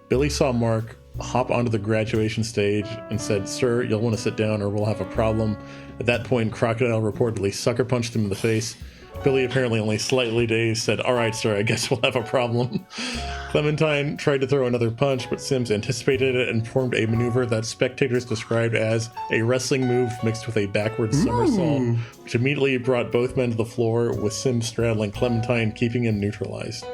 Billy saw Mark hop onto the graduation stage and said, "Sir, you'll want to sit down or we'll have a problem." At that point, Crocodile reportedly sucker punched him in the face. Billy, apparently only slightly dazed, said, "All right, sir, I guess we'll have a problem." Clementine tried to throw another punch, but Sims anticipated it and performed a maneuver that spectators described as a wrestling move mixed with a backwards somersault, which immediately brought both men to the floor, with Sims straddling Clementine, keeping him neutralized.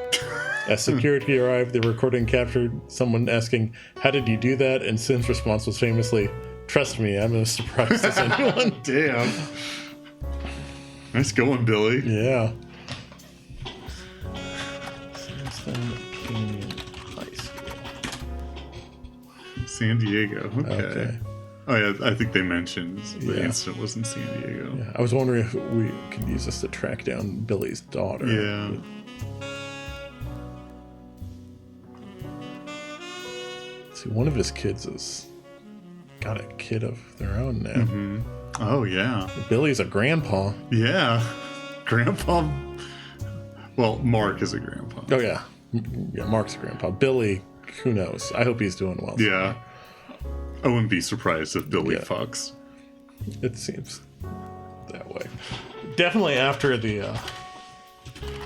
As security arrived, the recording captured someone asking, "How did you do that?" And Sims' response was famously, "Trust me, I'm as surprised as anyone."
Damn. Nice going, Billy.
Yeah. Sandstone Canyon High School.
San Diego. Okay.
Okay.
Oh, yeah, I think they mentioned the
Yeah.
incident was in San Diego.
Yeah, I was wondering if we could use this to track down Billy's daughter.
Yeah.
See, one of his kids has got a kid of their own now.
Oh, yeah.
Billy's a grandpa.
Yeah. Grandpa. Well, Mark is a grandpa.
Oh, yeah. Yeah, Mark's a grandpa. Billy, who knows? I hope he's doing well.
Yeah. I wouldn't be surprised if Billy
Yeah.
fucks.
It seems that way. Definitely after the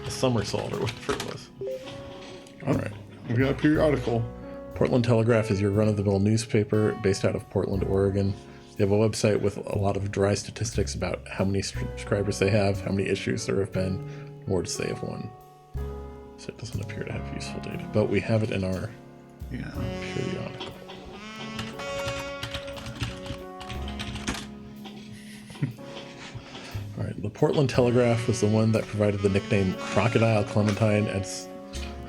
somersault or whatever it was. All right.
We got a periodical.
Portland Telegraph is your run-of-the-mill newspaper based out of Portland, Oregon. They have a website with a lot of dry statistics about how many subscribers they have, how many issues there have been, awards they have won. So it doesn't appear to have useful data, but we have it in our
Yeah.
periodical. All right, the Portland Telegraph was the one that provided the nickname Crocodile Clementine and has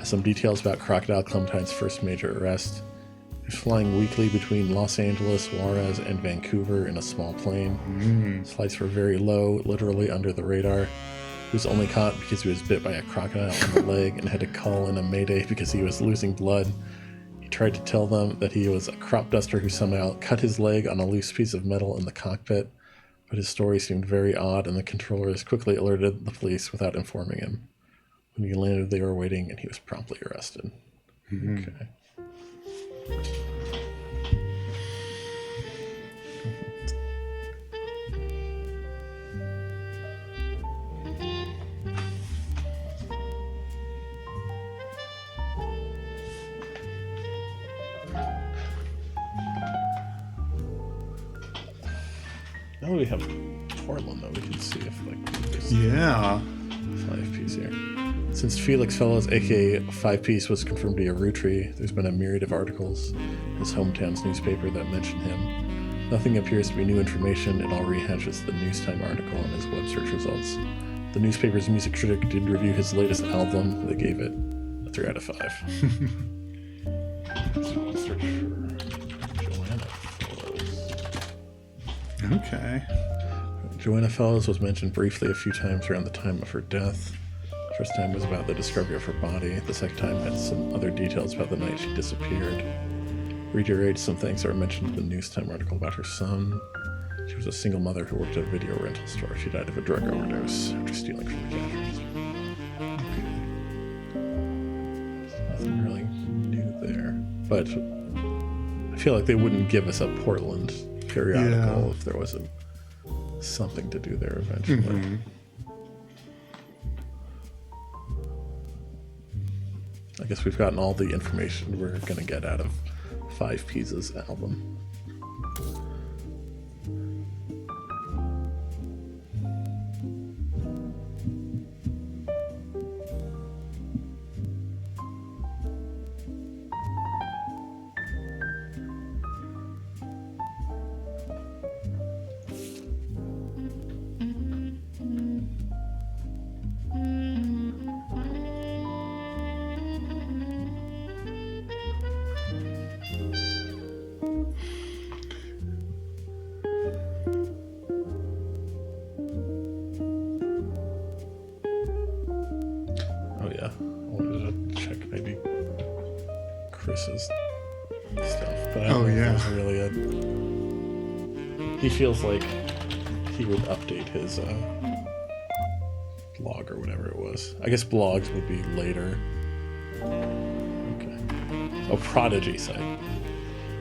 some details about Crocodile Clementine's first major arrest. He was flying weekly between Los Angeles, Juarez, and Vancouver in a small plane. His flights were very low, literally under the radar. He was only caught because he was bit by a crocodile on the leg and had to call in a mayday because he was losing blood. He tried to tell them that he was a crop duster who somehow cut his leg on a loose piece of metal in the cockpit, but his story seemed very odd and the controllers quickly alerted the police without informing him. When he landed, they were waiting and he was promptly arrested. Okay. Now that we have Portland, though, we can see if, like, there's
Yeah.
5-piece here. Since Felix Fellows, aka 5-piece, was confirmed to be a Rootree, there's been a myriad of articles in his hometown's newspaper that mention him. Nothing appears to be new information, it all rehashes the News Time article and his web search results. The newspaper's music critic did review his latest album. They gave it a 3 out of 5. So we'll search for Joanna Fellows.
Okay.
Joanna Fellows was mentioned briefly a few times around the time of her death. The first time was about the discovery of her body. The second time had some other details about the night she disappeared. Reiterates some things that were mentioned in the News Time article about her son. She was a single mother who worked at a video rental store. She died of a drug overdose after stealing from the cash register. Nothing really new there. But I feel like they wouldn't give us a Portland periodical if there wasn't something to do there eventually.
Mm-hmm.
I guess we've gotten all the information we're going to get out of 5 P's album. Chris's stuff, but I don't know if there's really he feels like he would update his blog or whatever it was. I guess blogs would be later. Okay. Oh, Prodigy site.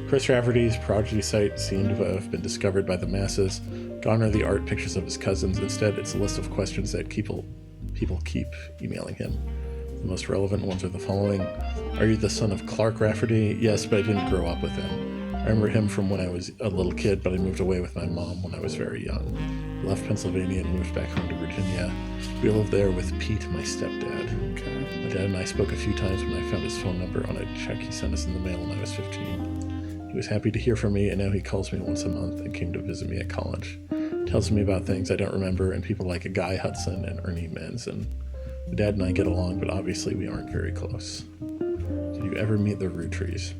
Chris Rafferty's Prodigy site seemed to have been discovered by the masses. Gone are the art pictures of his cousins. Instead, it's a list of questions that people keep emailing him. The most relevant ones are the following. Are you the son of Clark Rafferty? Yes, but I didn't grow up with him. I remember him from when I was a little kid, but I moved away with my mom when I was very young. I left Pennsylvania and moved back home to Virginia. We lived there with Pete, my stepdad. Okay. My dad and I spoke a few times when I found his phone number on a check he sent us in the mail when I was 15. He was happy to hear from me, and now he calls me once a month and came to visit me at college. Tells me about things I don't remember and people like Guy Hudson and Ernie Manson. My dad and I get along, but obviously we aren't very close. Did you ever meet the Roottrees?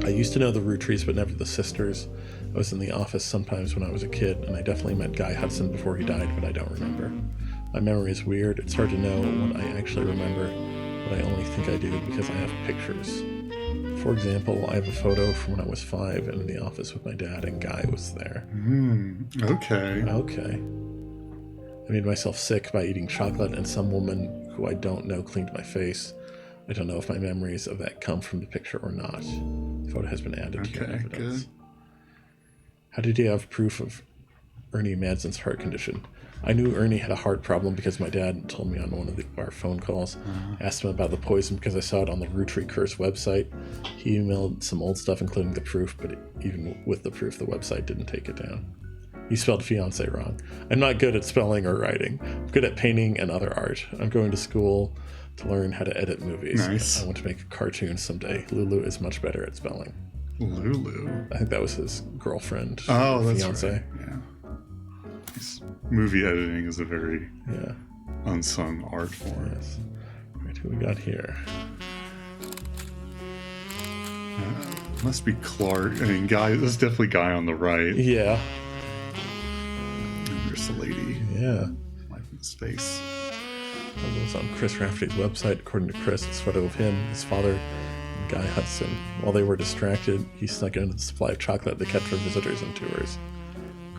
I used to know the Roottrees, but never the sisters. I was in the office sometimes when I was a kid, and I definitely met Guy Hudson before he died, but I don't remember. My memory is weird. It's hard to know what I actually remember, but I only think I do because I have pictures. For example, I have a photo from when I was 5 and in the office with my dad, and Guy was there.
Okay.
Okay. I made myself sick by eating chocolate, and some woman who I don't know cleaned my face. I don't know if my memories of that come from the picture or not. The photo has been added to your evidence. Good. How did you have proof of Ernie Manson's heart condition? I knew Ernie had a heart problem because my dad told me on one of our phone calls. I asked him about the poison because I saw it on the Roottry Curse website. He emailed some old stuff, including the proof, but even with the proof, the website didn't take it down. You spelled fiance wrong. I'm not good at spelling or writing. I'm good at painting and other art. I'm going to school to learn how to edit movies.
Nice.
I want to make a cartoon someday. Lulu is much better at spelling.
Lulu?
I think that was his girlfriend.
Oh, that's
fiance.
Right. Yeah. Movie editing is a very unsung art form.
Yes. All right, who we got here?
Must be Clark. I mean, Guy. This is definitely Guy on the right.
Yeah.
And there's the lady.
Yeah.
Life in space.
It was on Chris Rafferty's website. According to Chris, it's a photo of him, his father, and Guy Hudson. While they were distracted, he snuck into the supply of chocolate they kept for visitors and tours.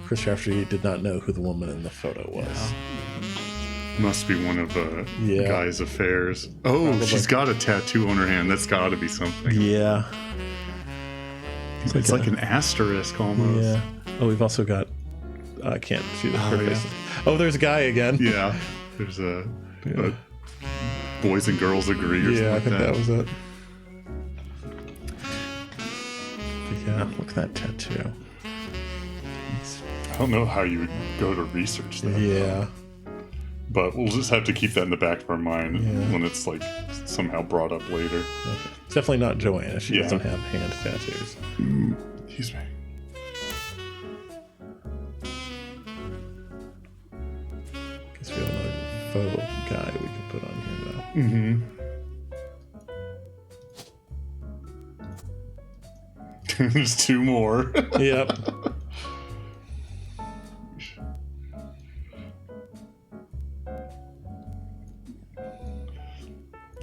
Chris Rafferty did not know who the woman in the photo was. Yeah.
Must be one of Guy's affairs. Oh, probably. She's got a tattoo on her hand. That's got to be something.
Yeah.
It's like an asterisk almost.
Yeah. Oh, we've also got... I can't see the face. Oh, there's a Guy again.
Yeah. There's a Boys and Girls Agree or something like that. Yeah, I think
that was it. But yeah, look at that tattoo.
I don't know how you would go to research that.
Yeah.
But we'll just have to keep that in the back of our mind when it's like somehow brought up later.
Okay. It's definitely not Joanna. She doesn't have hand tattoos.
Excuse me.
Guess we have another photo guy we can put on here now.
There's 2 more.
Yep.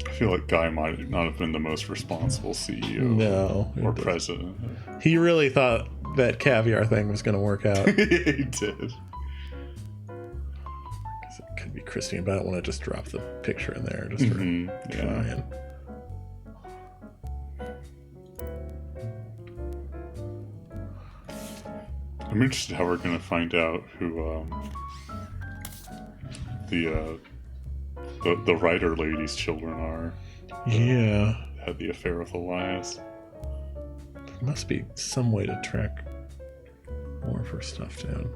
I feel like Guy might not have been the most responsible CEO or president.
He really thought that caviar thing was going to work out.
He did.
It could be Christine, but I don't want to just drop the picture in there just for trying.
I'm interested how we're going to find out who the writer lady's children are.
Yeah.
Had the affair with Elias.
There must be some way to track more of her stuff down.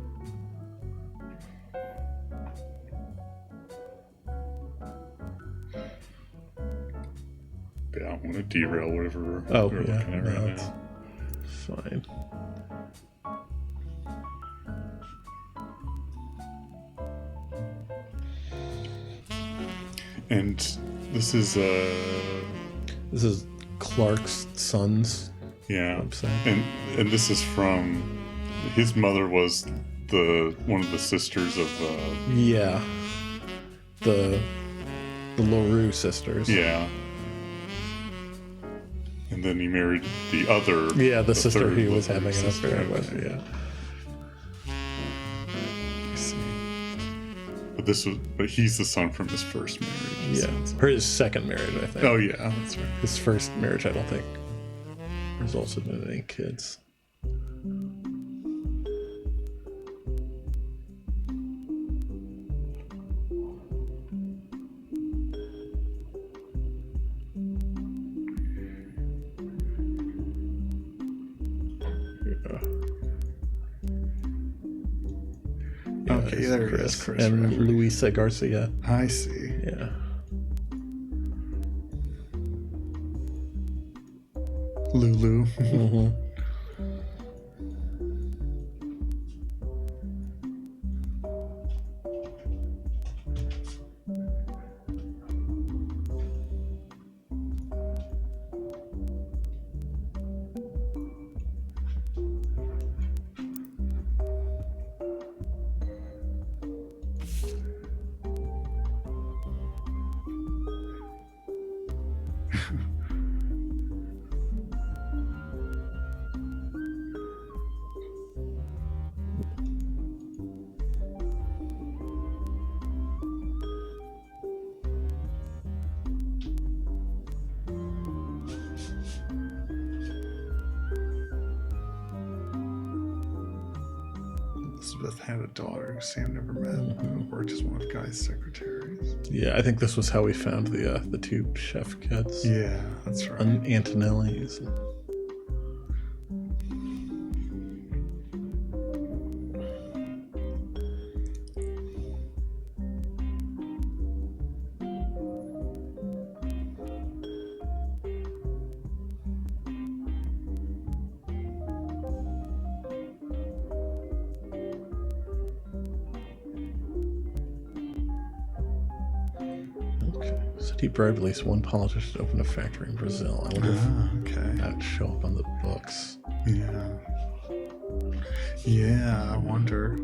Yeah, I don't want to derail whatever we're looking at right now.
Fine.
And this is
Clark's son's website.
And this is from his mother was one of the sisters of
the LaRue sisters.
Yeah. And then he married the other
the sister he was having an
sister,
affair with. Yeah.
I see. But he's the son from his first marriage.
Yeah. Or his second marriage, I think.
Oh yeah, that's right.
His first marriage, I don't think, resulted in any kids.
Okay, there he is, Chris.
And Luisa Garcia.
I see.
Yeah.
Lulu.
Mm-hmm.
Elizabeth had a daughter who Sam never met, who worked as one of Guy's secretaries.
Yeah, I think this was how we found the two chef kids.
Yeah, that's right.
Antonelli's. He bribed at least one politician to open a factory in Brazil. I wonder if that would show up on the books.
Yeah, I wonder.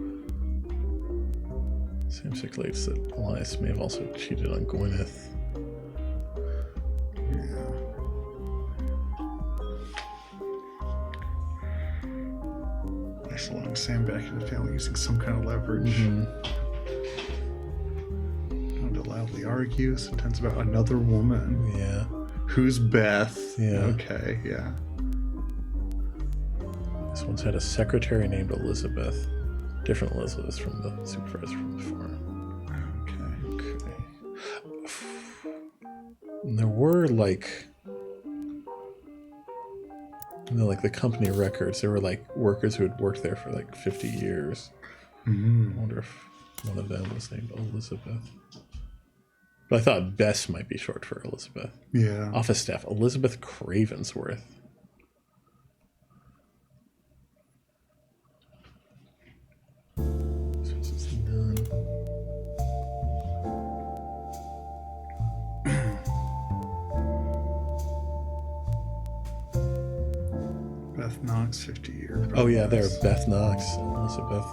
Sam speculates that Elias may have also cheated on Gwyneth.
Nice allowing Sam back in the family using some kind of leverage. Loudly argue, sometimes about another woman.
Yeah.
Who's Beth?
Yeah.
Okay, yeah.
This one's had a secretary named Elizabeth. Different Elizabeth from the supervisor from the farm.
Okay.
And there were like the company records. There were like workers who had worked there for like 50 years. I wonder if one of them was named Elizabeth. But I thought Bess might be short for Elizabeth.
Yeah.
Office staff, Elizabeth Cravensworth. This is none.
Beth Knox, 50 years.
Oh, yeah, there. Beth Knox. Elizabeth.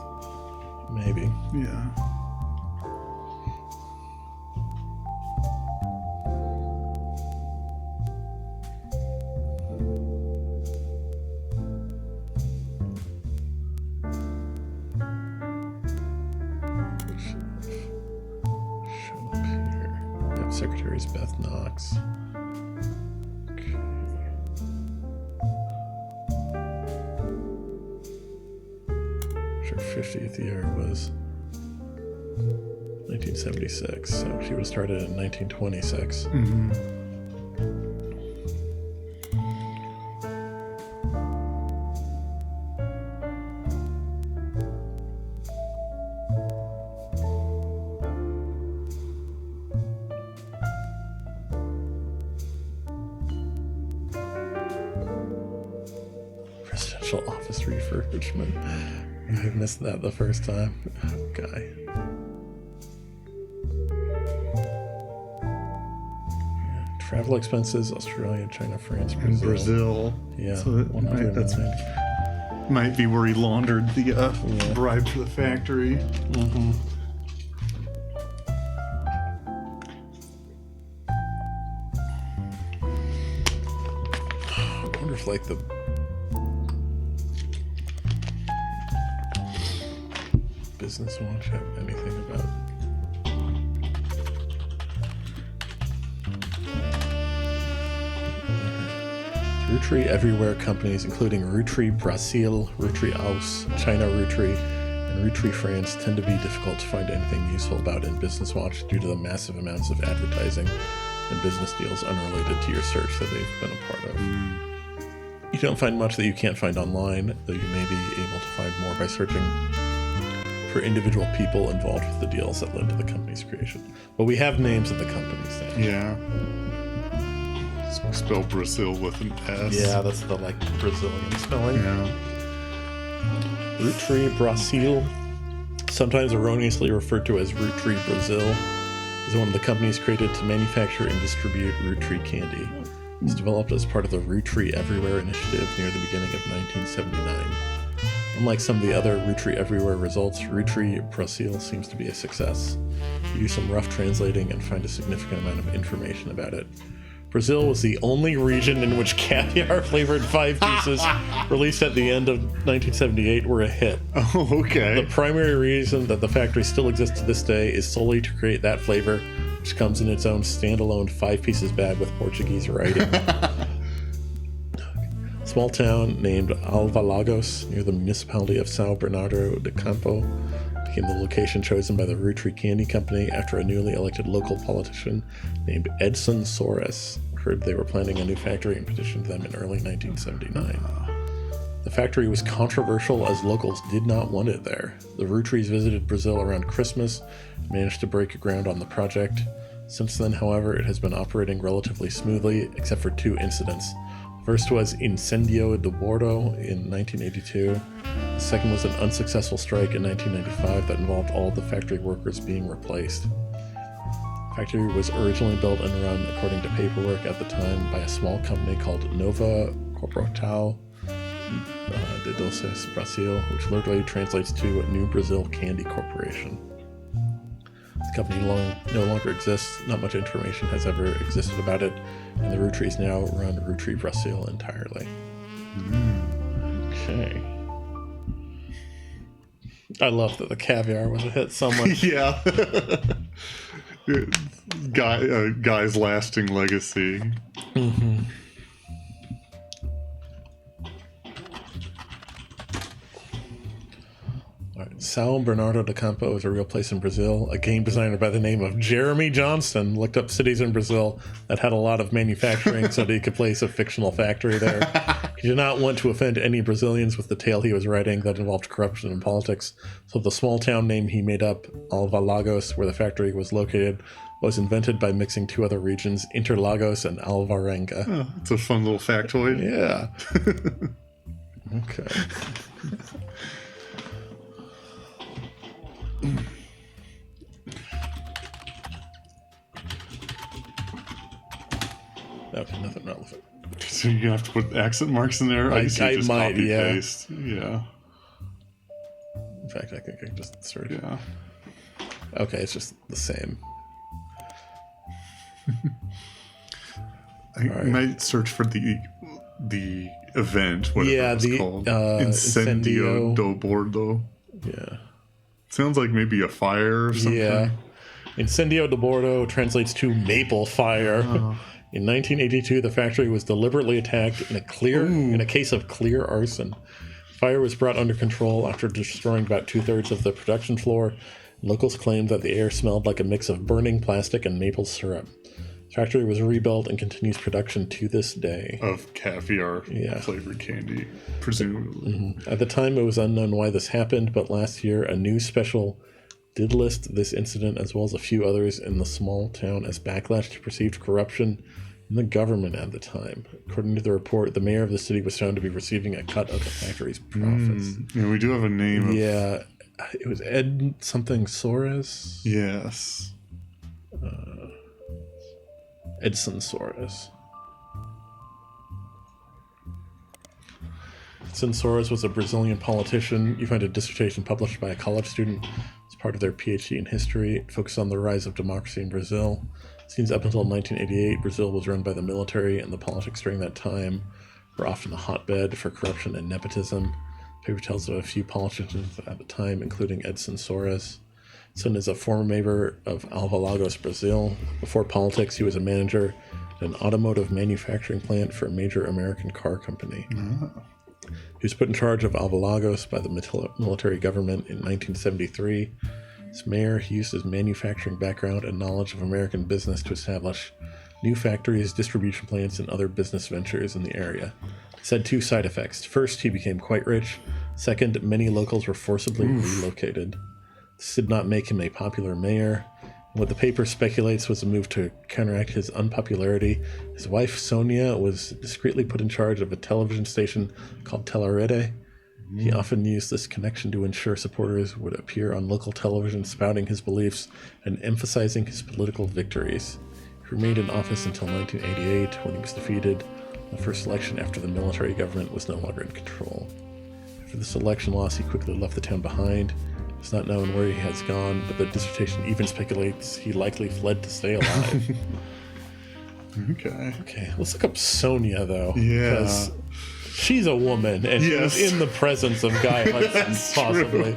Maybe.
Yeah.
Secretary is Beth Knox. Okay. Her 50th year was 1976, so she was started in 1926.
Mm-hmm. Presidential
office refurbishment. I missed that the first time. Oh, guy. Travel expenses, Australia, China, France, Brazil.
In Brazil.
Yeah.
So might be where he laundered the bribe to the factory.
Mm-hmm. I wonder if, like, the Business Watch have anything about Rootree Everywhere companies, including Rootree Brazil, Rootree Aus, China Rootree, and Rootree France, tend to be difficult to find anything useful about in Business Watch due to the massive amounts of advertising and business deals unrelated to your search that they've been a part of. You don't find much that you can't find online, though you may be able to find more by searching for individual people involved with the deals that led to the company's creation. But we have names of the companies then.
Yeah. Spell Brazil with an S.
Yeah, that's the Brazilian spelling.
Yeah.
Rootree Brazil, sometimes erroneously referred to as Rootree Brazil, is one of the companies created to manufacture and distribute Rootree candy. It was developed as part of the Rootree Everywhere initiative near the beginning of 1979. Unlike some of the other Rootree Everywhere results, Rootree Brazil seems to be a success. You do some rough translating and find a significant amount of information about it. Brazil was the only region in which caviar-flavored 5 pieces released at the end of 1978 were a hit.
Oh, okay.
The primary reason that the factory still exists to this day is solely to create that flavor, which comes in its own standalone 5 pieces bag with Portuguese writing. Small town named Alvalagos near the municipality of São Bernardo do Campo became the location chosen by the Rootree Candy Company after a newly elected local politician named Edson Soares heard they were planning a new factory and petitioned them in early 1979. The factory was controversial as locals did not want it there. The Rootrees visited Brazil around Christmas and managed to break ground on the project. Since then, however, it has been operating relatively smoothly, except for 2 incidents. First was Incendio de Bordo in 1982. The second was an unsuccessful strike in 1995 that involved all of the factory workers being replaced. The factory was originally built and run according to paperwork at the time by a small company called Nova Corporatal de Doces Brasil, which literally translates to New Brazil Candy Corporation. The company no longer exists. Not much information has ever existed about it, and the Rootrees now run Rootree Brazil entirely. Okay. I love that the caviar was a hit so much.
Yeah. Guy's lasting legacy.
Mm-hmm. São Bernardo do Campo is a real place in Brazil. A game designer by the name of Jeremy Johnston looked up cities in Brazil that had a lot of manufacturing so that he could place a fictional factory there. He did not want to offend any Brazilians with the tale he was writing that involved corruption and politics, so the small town name he made up, Alvalagos, where the factory was located, was invented by mixing 2 other regions, Interlagos and Alvarenga.
Oh, it's a fun little factoid.
Yeah. Okay. Okay, nothing relevant.
So you're gonna have to put accent marks in there? I just
might,
copy
yeah.
paste. Yeah.
In fact, I think I can just search.
Yeah.
Okay, it's just the same.
I might search for the event, whatever it's called. Incendio do Bordo.
Yeah.
Sounds like maybe a fire or something.
Yeah. Incendio de Bordo translates to maple fire. In 1982, the factory was deliberately attacked in a case of clear arson. Fire was brought under control after destroying about 2/3 of the production floor. Locals claimed that the air smelled like a mix of burning plastic and maple syrup. The factory was rebuilt and continues production to this day.
Of caviar flavored candy, presumably.
At the time, it was unknown why this happened, but last year, a news special did list this incident as well as a few others in the small town as backlash to perceived corruption in the government at the time. According to the report, the mayor of the city was found to be receiving a cut of the factory's profits.
Yeah, we do have a name.
Yeah, it was Ed something Soares?
Yes.
Edson Soares. Edson Soares was a Brazilian politician. You find a dissertation published by a college student as part of their PhD in history. It focused on the rise of democracy in Brazil. It seems up until 1988, Brazil was run by the military, and the politics during that time were often a hotbed for corruption and nepotism. The paper tells of a few politicians at the time, including Edson Soares. Edson is a former mayor of Alvalagos, Brazil. Before politics, he was a manager at an automotive manufacturing plant for a major American car company. He was put in charge of Alvalagos by the military government in 1973. As mayor, he used his manufacturing background and knowledge of American business to establish new factories, distribution plants, and other business ventures in the area. This had two side effects. First, he became quite rich. Second, many locals were forcibly relocated. This did not make him a popular mayor. What the paper speculates was a move to counteract his unpopularity. His wife, Sonia, was discreetly put in charge of a television station called Telerede. He often used this connection to ensure supporters would appear on local television spouting his beliefs and emphasizing his political victories. He remained in office until 1988, when he was defeated in the first election after the military government was no longer in control. After this election loss, he quickly left the town behind. It's not known where he has gone, but the dissertation even speculates he likely fled to stay alive. Okay, let's look up Sonia, though.
Yeah.
Because she's a woman, and she was in the presence of Guy Hudson, possibly.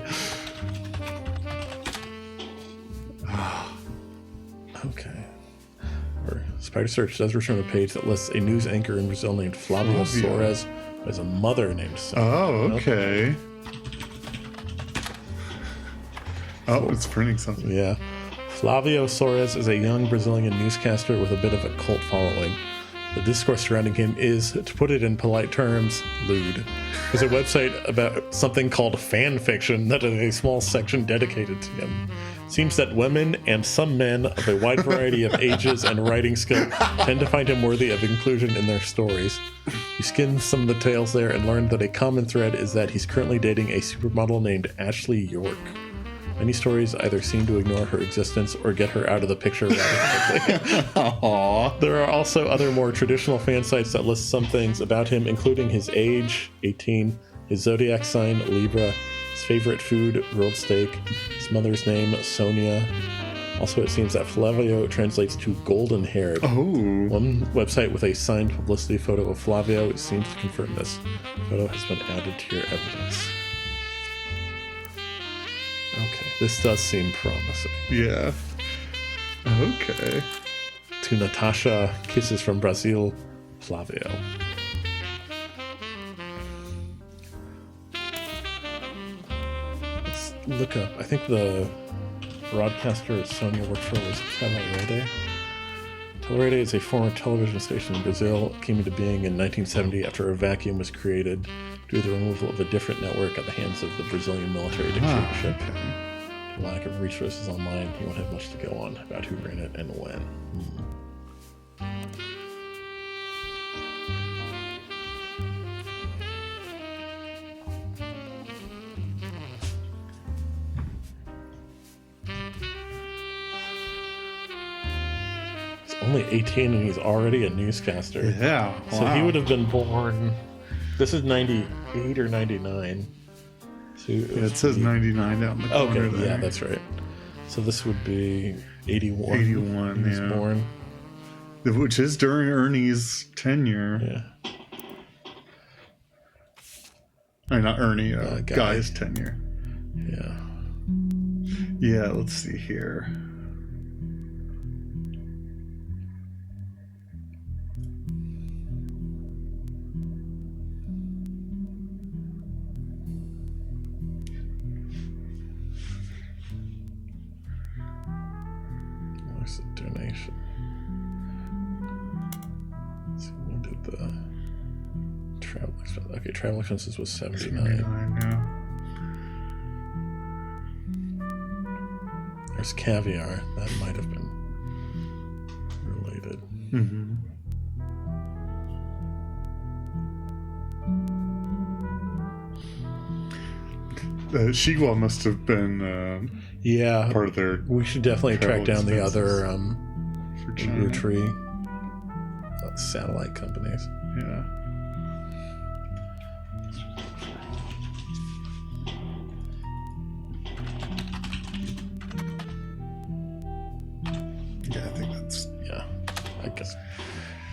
Okay. Our Spider Search does return a page that lists a news anchor in Brazil named Flavio Soares, who has a mother named Sonia.
Oh, okay. Oh, it's printing something.
Yeah. Flavio Soares is a young Brazilian newscaster with a bit of a cult following. The discourse surrounding him is, to put it in polite terms, lewd. There's a website about something called fan fiction that is a small section dedicated to him. It seems that women and some men of a wide variety of ages and writing skill tend to find him worthy of inclusion in their stories. You skim some of the tales there and learn that a common thread is that he's currently dating a supermodel named Ashley York. Many stories either seem to ignore her existence or get her out of the picture rather quickly.
Aww.
There are also other more traditional fan sites that list some things about him, including his age, 18, his zodiac sign, Libra, his favorite food, grilled steak, his mother's name, Sonia. Also, it seems that Flavio translates to golden-haired.
Oh.
One website with a signed publicity photo of Flavio seems to confirm this. The photo has been added to your evidence. Okay, this does seem promising.
Yeah. Okay.
To Natasha, kisses from Brazil, Flavio. Let's look up. I think the broadcaster Sonia worked for was Telerede. Telerede is a former television station in Brazil. It came into being in 1970 after a vacuum was created due to the removal of a different network at the hands of the Brazilian military dictatorship. The lack of resources online, you won't have much to go on about who ran it and when. He's only 18 and he's already a newscaster.
Yeah.
So he would have been born... This is 98 or 99. So
it says 99 down the corner there.
Yeah, that's right. So this would be 81.
81,
he was born.
Which is during Ernie's tenure.
Yeah.
I mean, not Ernie, Guy's tenure.
Yeah.
Yeah, let's see here.
donation. Let's see, when did the travel expenses? Okay, travel expenses was 79.
Yeah.
There's caviar. That might have been related.
Mm-hmm. Shigwa must have been part of their.
We should definitely track down the other
for China.
Rootree satellite companies.
Yeah. Yeah, I think that's.
Yeah, I guess.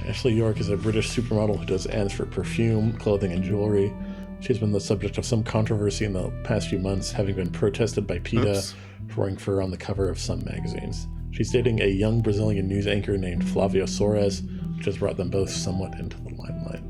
Ashley York is a British supermodel who does ads for perfume, clothing, and jewelry. She's been the subject of some controversy in the past few months, having been protested by PETA for wearing fur on the cover of some magazines. She's dating a young Brazilian news anchor named Flavio Soares, which has brought them both somewhat into the limelight.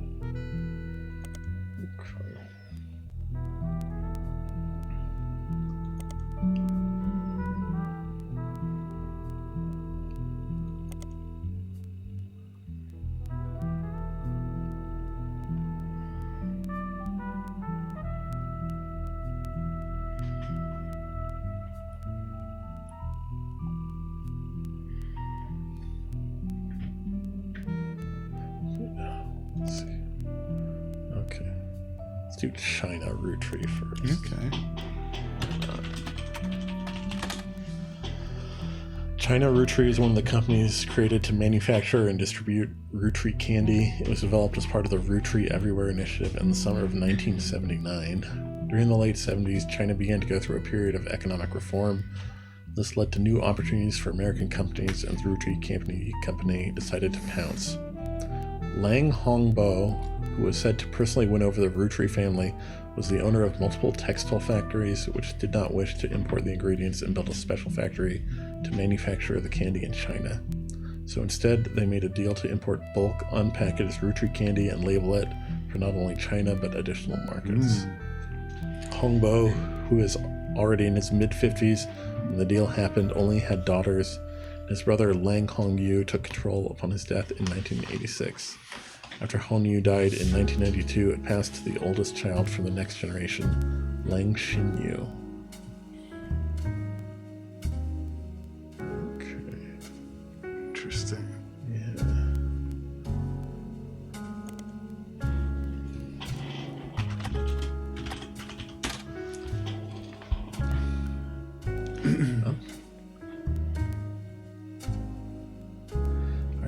Let's see. Okay. Let's do China Rootree first.
Okay.
China Rootree is one of the companies created to manufacture and distribute Rootree candy. It was developed as part of the Rootree Everywhere initiative in the summer of 1979. During the late 70s, China began to go through a period of economic reform. This led to new opportunities for American companies, and the Rootree company decided to pounce. Lang Hongbo, who was said to personally win over the Rootree family, was the owner of multiple textile factories which did not wish to import the ingredients and built a special factory to manufacture the candy in China. So instead, they made a deal to import bulk unpackaged Rootree candy and label it for not only China but additional markets. Hongbo, who is already in his mid-50s when the deal happened, only had daughters. His brother Lang Hongyu took control upon his death in 1986. After Hongyu died in 1992, it passed to the oldest child from the next generation, Lang Xinyu. Okay.
Interesting.
Yeah.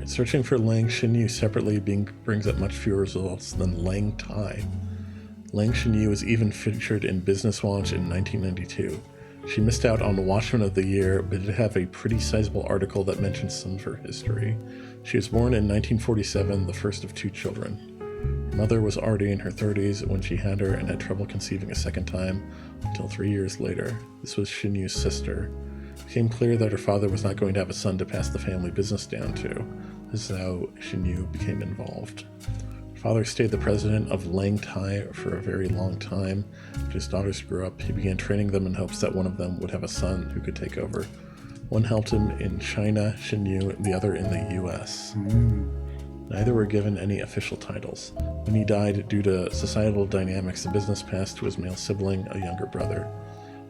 Searching for Lang Xinyu separately brings up much fewer results than Lang Tai. Lang Xinyu was even featured in Business Watch in 1992. She missed out on Watchman of the Year, but did have a pretty sizable article that mentions some of her history. She was born in 1947, the first of 2 children. Her mother was already in her 30s when she had her and had trouble conceiving a second time until 3 years later. This was Xinyu's sister. It became clear that her father was not going to have a son to pass the family business down to. This is how Xinyu became involved. Her father stayed the president of Lang Tai for a very long time. When his daughters grew up, he began training them in hopes that one of them would have a son who could take over. One helped him in China, Xinyu, the other in the US. Neither were given any official titles. When he died, due to societal dynamics, the business passed to his male sibling, a younger brother.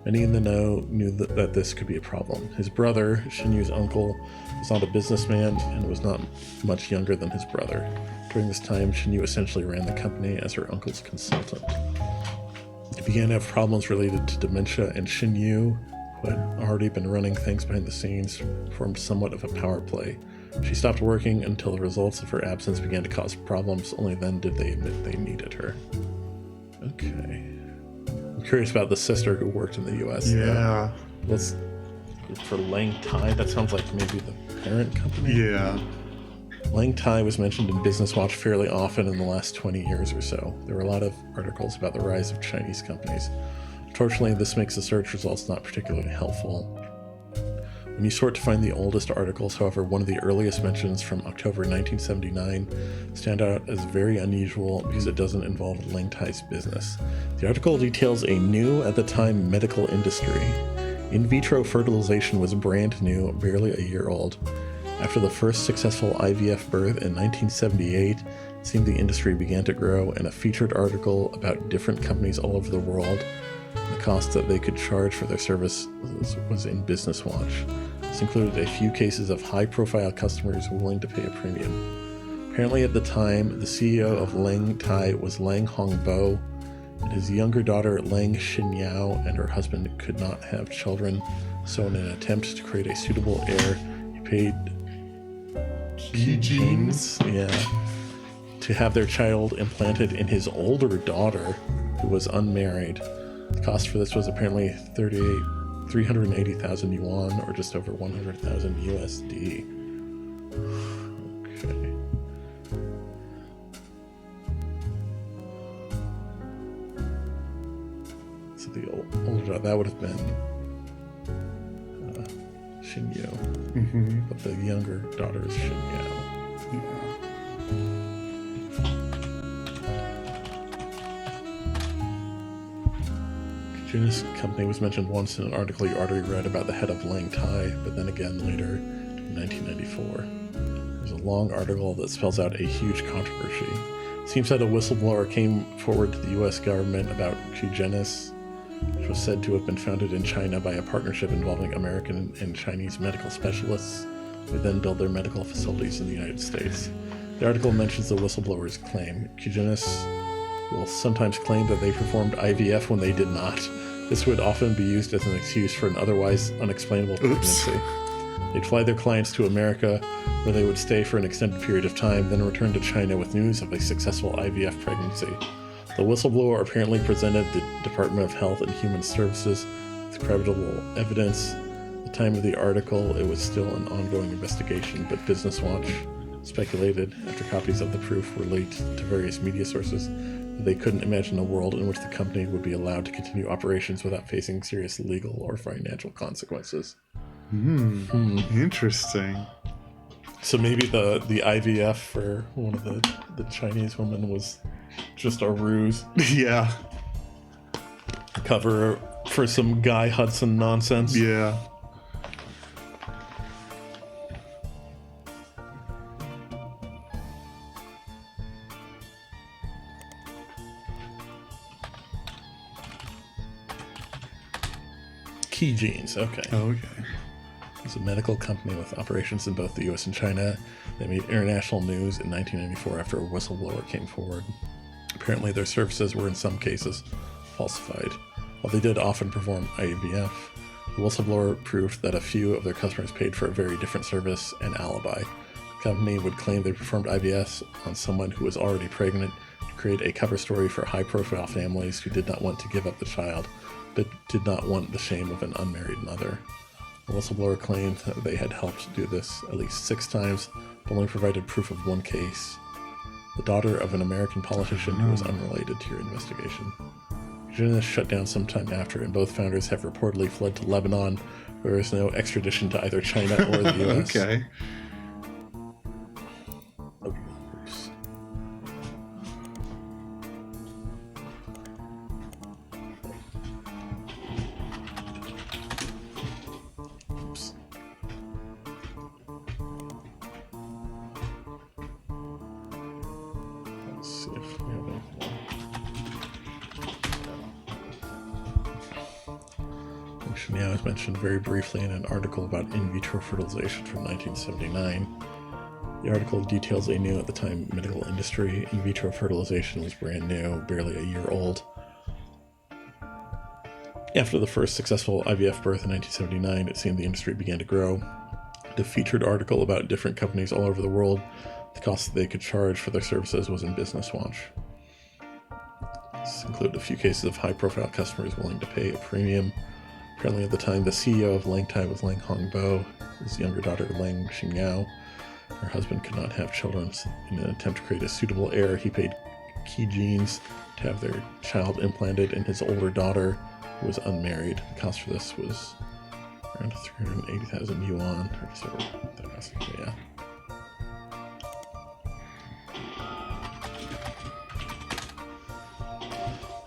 Many in the know knew that this could be a problem. His brother, Xinyu's uncle, was not a businessman and was not much younger than his brother. During this time, Xinyu essentially ran the company as her uncle's consultant. He began to have problems related to dementia, and Xinyu, who had already been running things behind the scenes, formed somewhat of a power play. She stopped working until the results of her absence began to cause problems. Only then did they admit they needed her. Okay. I'm curious about the sister who worked in the U.S.
Yeah.
Let's for Lang Tai. That sounds like maybe the parent company.
Yeah.
Lang Tai was mentioned in Business Watch fairly often in the last 20 years or so. There were a lot of articles about the rise of Chinese companies. Unfortunately, this makes the search results not particularly helpful. When you sort to find the oldest articles, however, one of the earliest mentions from October 1979 stand out as very unusual because it doesn't involve Lang Tai's business. The article details a new, at the time, medical industry. In vitro fertilization was brand new, barely a year old. After the first successful IVF birth in 1978, it seemed the industry began to grow, and a featured article about different companies all over the world, the cost that they could charge for their service was in Business Watch. This included a few cases of high-profile customers willing to pay a premium. Apparently at the time, the CEO of Lang Tai was Lang Hongbo, and his younger daughter Lang Xinyao and her husband could not have children, so in an attempt to create a suitable heir, he paid
genes?
to have their child implanted in his older daughter, who was unmarried. The cost for this was apparently 380,000 yuan, or just over 100,000 USD. Okay. So the older, that would have been Xinyu, but the younger daughter is Xinyao. Junis Company was mentioned once in an article you already read about the head of Lang Tai, but then again later in 1994. There's a long article that spells out a huge controversy. It seems that a whistleblower came forward to the U.S. government about Qgenis, which was said to have been founded in China by a partnership involving American and Chinese medical specialists who then build their medical facilities in the United States. The article mentions the whistleblower's claim. Qgenis will sometimes claim that they performed IVF when they did not. This would often be used as an excuse for an otherwise unexplainable pregnancy. They'd fly their clients to America, where they would stay for an extended period of time, then return to China with news of a successful IVF pregnancy. The whistleblower apparently presented the Department of Health and Human Services with credible evidence. At the time of the article, it was still an ongoing investigation, but Business Watch speculated, after copies of the proof were leaked to various media sources, that they couldn't imagine a world in which the company would be allowed to continue operations without facing serious legal or financial consequences.
Interesting.
So maybe the IVF for one of the Chinese women was just a ruse.
Yeah.
Cover for some Guy Hudson nonsense.
Yeah.
Key Genes, okay.
Okay.
It's a medical company with operations in both the US and China. They made international news in 1994 after a whistleblower came forward. Apparently their services were in some cases falsified. While they did often perform IVF, the whistleblower proved that a few of their customers paid for a very different service and alibi. The company would claim they performed IVF on someone who was already pregnant to create a cover story for high-profile families who did not want to give up the child, but did not want the shame of an unmarried mother. The whistleblower claimed that they had helped do this at least 6 times, but only provided proof of one case. The daughter of an American politician who was unrelated to your investigation. Qgenis shut down sometime after, and both founders have reportedly fled to Lebanon, where there is no extradition to either China or the U.S.
Okay.
Oops. Oops. Let's see if we have anything more. Xinyao is mentioned very briefly in an article about in vitro fertilization from 1979. The article details a new at the time medical industry. In vitro fertilization was brand new, barely a year old. After the first successful IVF birth in 1979, it seemed the industry began to grow. The featured article about different companies all over the world, the cost that they could charge for their services was in Business Watch. This included a few cases of high-profile customers willing to pay a premium. Apparently at the time, the CEO of Lang Tai was Lang Hongbo, his younger daughter Lang Xinyao. Her husband could not have children. In an attempt to create a suitable heir, he paid Key Genes to have their child implanted in his older daughter, who was unmarried. The cost for this was around 380,000 yuan, or so. Yeah.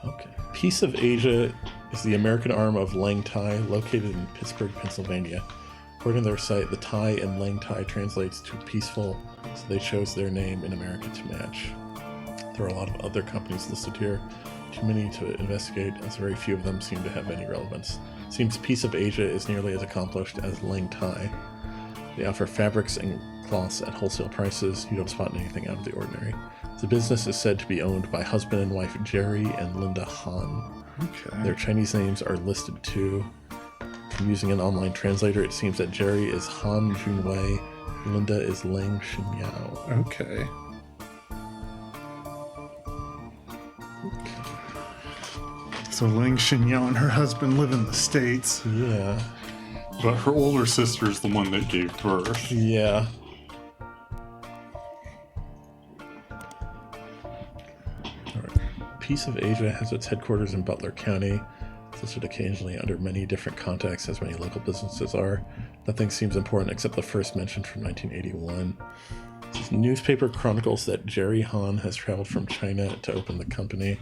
Okay. Piece of Asia is the American arm of Lang Tai, located in Pittsburgh, Pennsylvania. According to their site, the Tai in Lang Tai translates to peaceful, so they chose their name in America to match. There are a lot of other companies listed here, too many to investigate, as very few of them seem to have any relevance. Seems Piece of Asia is nearly as accomplished as Lang Tai. They offer fabrics and cloths at wholesale prices. You don't spot anything out of the ordinary. The business is said to be owned by husband and wife Jerry and Linda Han.
Okay.
Their Chinese names are listed too. From using an online translator, it seems that Jerry is Han Junwei, Linda is Lang Xinyao.
Okay. So Lang Xinyao and her husband live in the States.
Yeah.
But her older sister is the one that gave birth.
Yeah. Piece of Asia has its headquarters in Butler County. It's listed occasionally under many different contexts, as many local businesses are. Nothing seems important except the first mention from 1981. This newspaper chronicles that Jerry Han has traveled from China to open the company,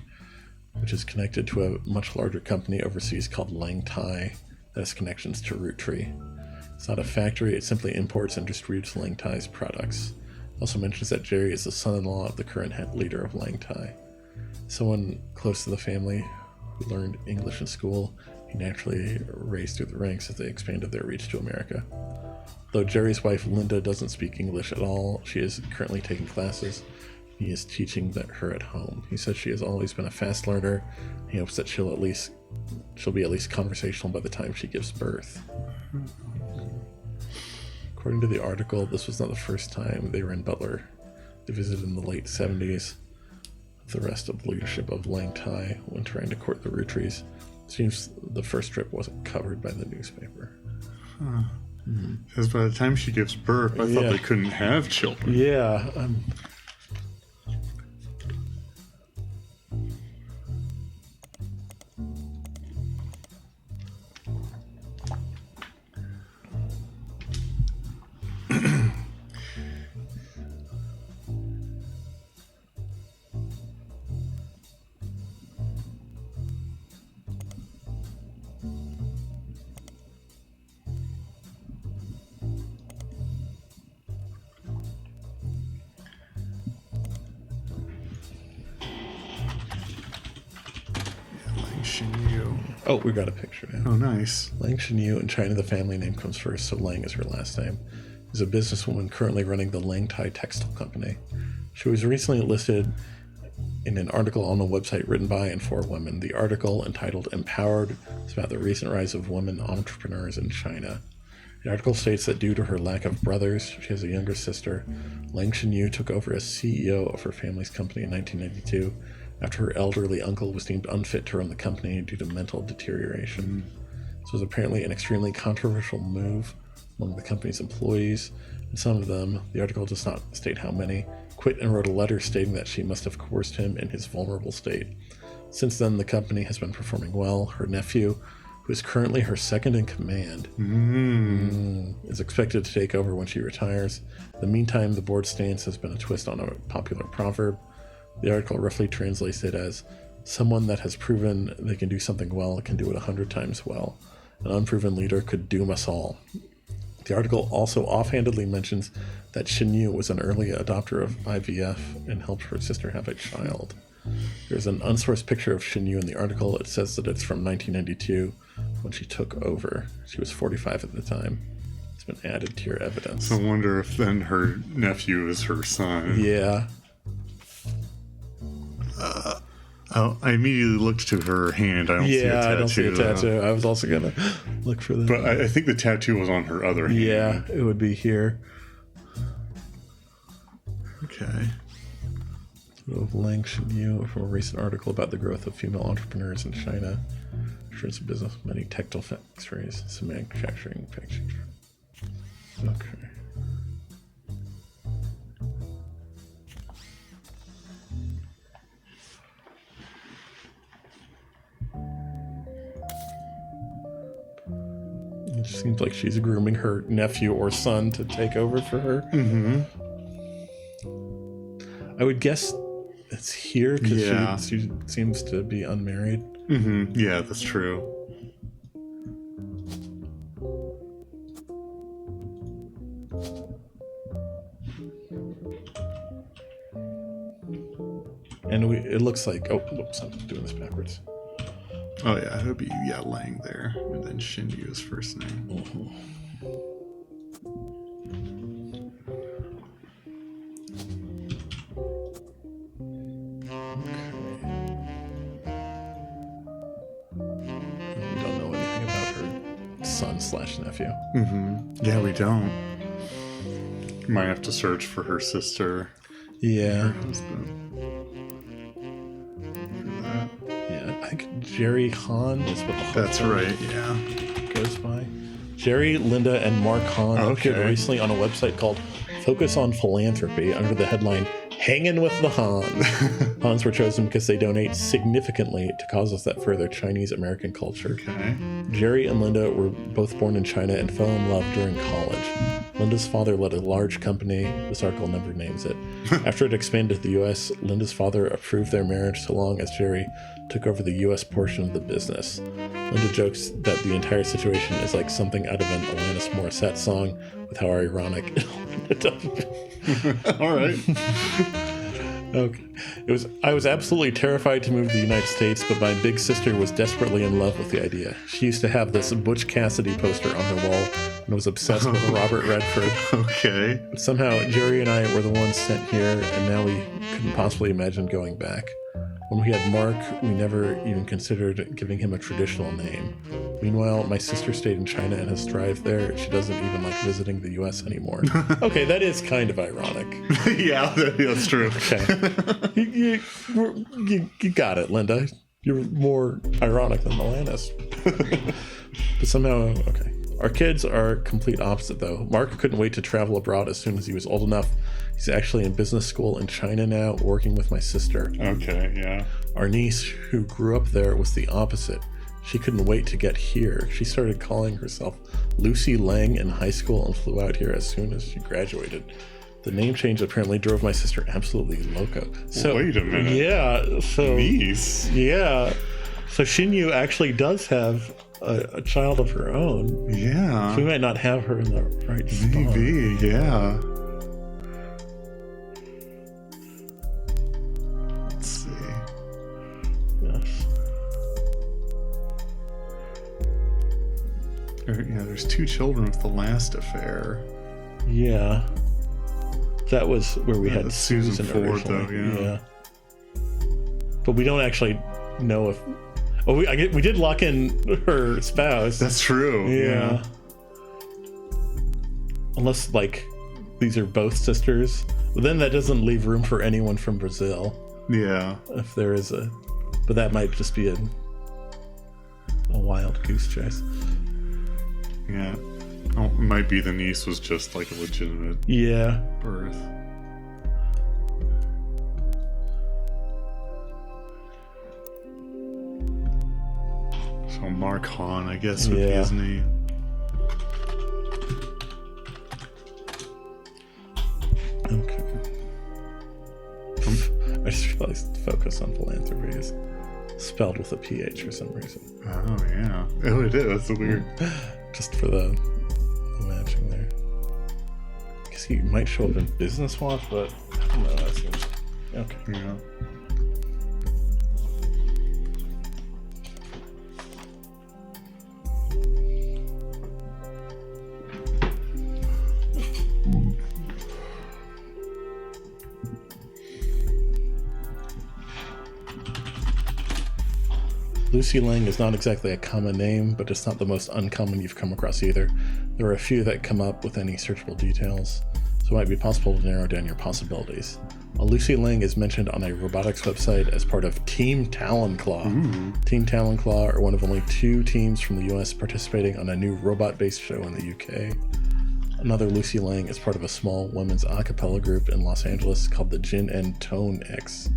which is connected to a much larger company overseas called Lang Tai that has connections to Roottrees. It's not a factory, it simply imports and distributes Lang Tai's products. It also mentions that Jerry is the son-in-law of the current head leader of Lang Tai. Someone close to the family who learned English in school, he naturally raised through the ranks as they expanded their reach to America. Though Jerry's wife Linda doesn't speak English at all, she is currently taking classes. He is teaching her at home. He says she has always been a fast learner. He hopes that she'll be at least conversational by the time she gives birth. According to the article, this was not the first time they were in Butler. They visited in the late 70s. The rest of the leadership of Lang Tai when trying to court the Roottrees. It seems the first trip wasn't covered by the newspaper.
Huh. Because by the time she gives birth, I thought they couldn't have children.
Yeah. Oh, we got a picture now.
Oh, nice.
Lang Xinyao in China, the family name comes first, so Lang is her last name. Is a businesswoman currently running the Lang Tai Textile Company. She was recently listed in an article on a website written by and for women. The article, entitled Empowered, is about the recent rise of women entrepreneurs in China. The article states that due to her lack of brothers, she has a younger sister. Lang Xinyao took over as CEO of her family's company in 1992. After her elderly uncle was deemed unfit to run the company due to mental deterioration. This was apparently an extremely controversial move among the company's employees, and some of them, the article does not state how many, quit and wrote a letter stating that she must have coerced him in his vulnerable state. Since then, the company has been performing well. Her nephew, who is currently her second in command, is expected to take over when she retires. In the meantime, the board's stance has been a twist on a popular proverb. The article roughly translates it as, someone that has proven they can do something well can do it 100 times well. An unproven leader could doom us all. The article also offhandedly mentions that Xinyao was an early adopter of IVF and helped her sister have a child. There's an unsourced picture of Xinyao in the article. It says that it's from 1992 when she took over. She was 45 at the time. It's been added to your evidence.
So I wonder if then her nephew is her son.
Yeah.
I immediately looked to her hand. I don't see a tattoo.
I don't see a tattoo. I was also going to look for that.
But I think the tattoo was on her other hand.
Yeah, it would be here.
Okay.
Lang Xinyao from a recent article about the growth of female entrepreneurs in China. Insurance business, many textile factories, some manufacturing factories. Okay. It seems like she's grooming her nephew or son to take over for her.
Mm-hmm.
I would guess it's here because she seems to be unmarried.
Mm-hmm. Yeah, that's true.
And it looks like... Oh, whoops, I'm doing this backwards.
Oh, yeah, it would be, Lang there. And then Shinyu's first name.
Mm-hmm. We don't know anything about her son/nephew.
Mm-hmm. Yeah, we don't. Might have to search for her sister.
Yeah.
Her husband.
Yeah, I think Jerry Hahn is what the
That's right, yeah.
goes by. Jerry, Linda, and Mark Hahn appeared recently on a website called Focus on Philanthropy under the headline Hangin' with the Hans. Hans were chosen because they donate significantly to causes that further Chinese American culture.
Okay.
Jerry and Linda were both born in China and fell in love during college. Linda's father led a large company. This article never names it. After it expanded to the U.S., Linda's father approved their marriage so long as Jerry took over the U.S. portion of the business. Linda jokes that the entire situation is like something out of an Alanis Morissette song, with how ironic it does.
All right.
Okay. I was absolutely terrified to move to the United States, but my big sister was desperately in love with the idea. She used to have this Butch Cassidy poster on her wall and was obsessed with Robert Redford.
Okay.
Somehow, Jerry and I were the ones sent here, and now we couldn't possibly imagine going back. When we had Mark, we never even considered giving him a traditional name. Meanwhile, my sister stayed in China and has thrived there. She doesn't even like visiting the U.S. anymore. Okay, that is kind of ironic.
Yeah, that's true.
Okay. You got it, Linda. You're more ironic than Alanis. But somehow, okay. Our kids are complete opposite, though. Mark couldn't wait to travel abroad as soon as he was old enough. He's actually in business school in China now, working with my sister.
Okay, yeah.
Our niece, who grew up there, was the opposite. She couldn't wait to get here. She started calling herself Lucy Lang in high school and flew out here as soon as she graduated. The name change apparently drove my sister absolutely loco. So
wait a minute.
Yeah, so...
Niece?
Yeah. So Shinyu actually does have a child of her own.
Yeah.
So we might not have her in the right spot.
Maybe, yeah. Let's see.
Yes.
Yeah, there's 2 children with the last affair.
Yeah. That was where we had
Susan Ford, though, yeah.
But we don't actually know if... Oh, we did lock in her spouse.
That's true.
Yeah. Unless, like, these are both sisters. But then that doesn't leave room for anyone from Brazil.
Yeah.
If there is a... But that might just be a wild goose chase.
Yeah. Oh, it might be the niece was just, like, a legitimate birth. So Mark Hahn, I guess, would be his name.
Okay. I just realized Focus on Philanthropy is spelled with a PH for some reason.
Oh, yeah. Oh, it is. That's weird.
Just for the matching there. I guess he might show up in Business Watch, but I don't know. That seems... Okay.
Yeah.
Lucy Lang is not exactly a common name, but it's not the most uncommon you've come across either. There are a few that come up with any searchable details, so it might be possible to narrow down your possibilities. Lucy Lang is mentioned on a robotics website as part of Team Talon-Claw.
Ooh.
Team Talon-Claw are one of only 2 teams from the US participating on a new robot-based show in the UK. Another Lucy Lang is part of a small women's a cappella group in Los Angeles called the Gin and Tone X.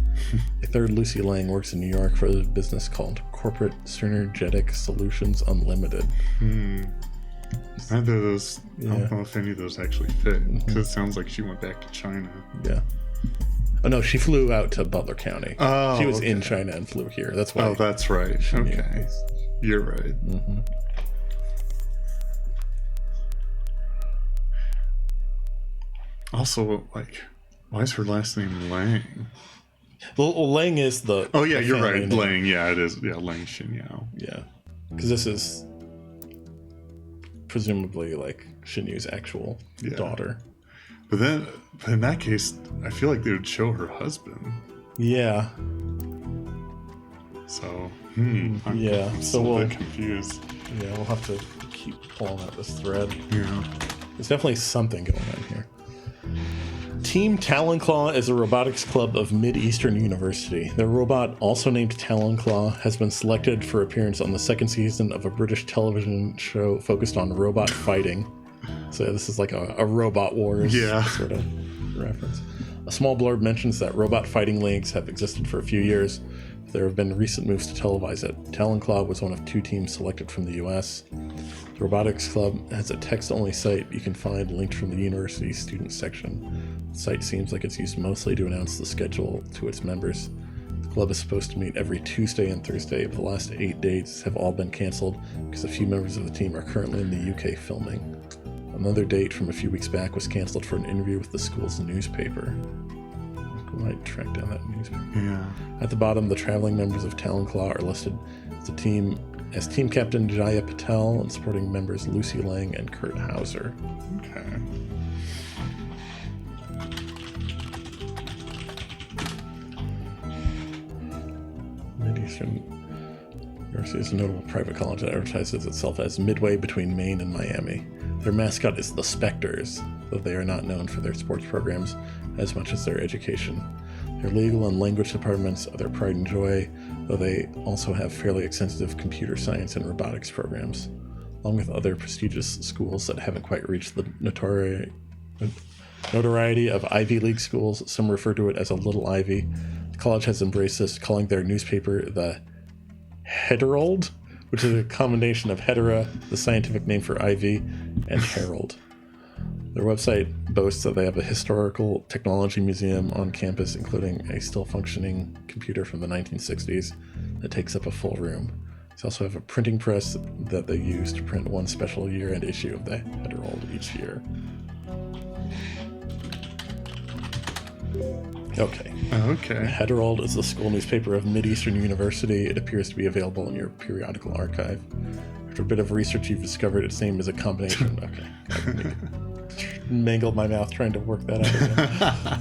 A third Lucy Lang works in New York for a business called Corporate Synergetic Solutions Unlimited.
Neither of those, I don't know if any of those actually fit, because it sounds like she went back to China.
Yeah. Oh, no, she flew out to Butler County.
Oh,
she was in China and flew here. That's why.
Oh, that's right. Okay. You're right.
Mm-hmm.
Also, like, why is her last name Lang?
Well, Lang is the...
Oh, yeah,
the
you're
family
right.
name.
Lang, yeah, it is. Yeah, Lang Xinyao.
Yeah. Because this is presumably, like, Shinyu's actual daughter.
But then, in that case, I feel like they would show her husband.
Yeah.
So,
Yeah,
I'm
so
still a
we'll-
bit confused.
Yeah, we'll have to keep pulling out this thread.
Yeah.
There's definitely something going on here. Team Talonclaw is a robotics club of Mid-Eastern University. Their robot, also named Talonclaw, has been selected for appearance on the second season of a British television show focused on robot fighting. So this is like a Robot Wars sort of reference. A small blurb mentions that robot fighting leagues have existed for a few years. There have been recent moves to televise it. Talonclaw was one of 2 teams selected from the US. The Robotics Club has a text-only site you can find linked from the university's student section. The site seems like it's used mostly to announce the schedule to its members. The club is supposed to meet every Tuesday and Thursday, but the last 8 dates have all been canceled because a few members of the team are currently in the UK filming. Another date from a few weeks back was canceled for an interview with the school's newspaper. We might track down that newspaper.
Yeah.
At the bottom, the traveling members of Talonclaw are listed as team captain Jaya Patel and supporting members Lucy Lang and Kurt Hauser.
Okay.
Mid-Eastern University is a notable private college that advertises itself as midway between Maine and Miami. Their mascot is the Spectres, though they are not known for their sports programs as much as their education. Their legal and language departments are their pride and joy, though they also have fairly extensive computer science and robotics programs, along with other prestigious schools that haven't quite reached the notoriety of Ivy League schools. Some refer to it as a Little Ivy. The college has embraced this, calling their newspaper the Herald, which is a combination of Hedera, the scientific name for ivy, and Herald. Their website boasts that they have a historical technology museum on campus, including a still functioning computer from the 1960s that takes up a full room. They also have a printing press that they use to print one special year-end issue of the Herald each year. Okay. Herald is the school newspaper of Mid-Eastern University. It appears to be available in your periodical archive. After a bit of research, you've discovered its name is a combination. Okay. Mangled my mouth trying to work that out again.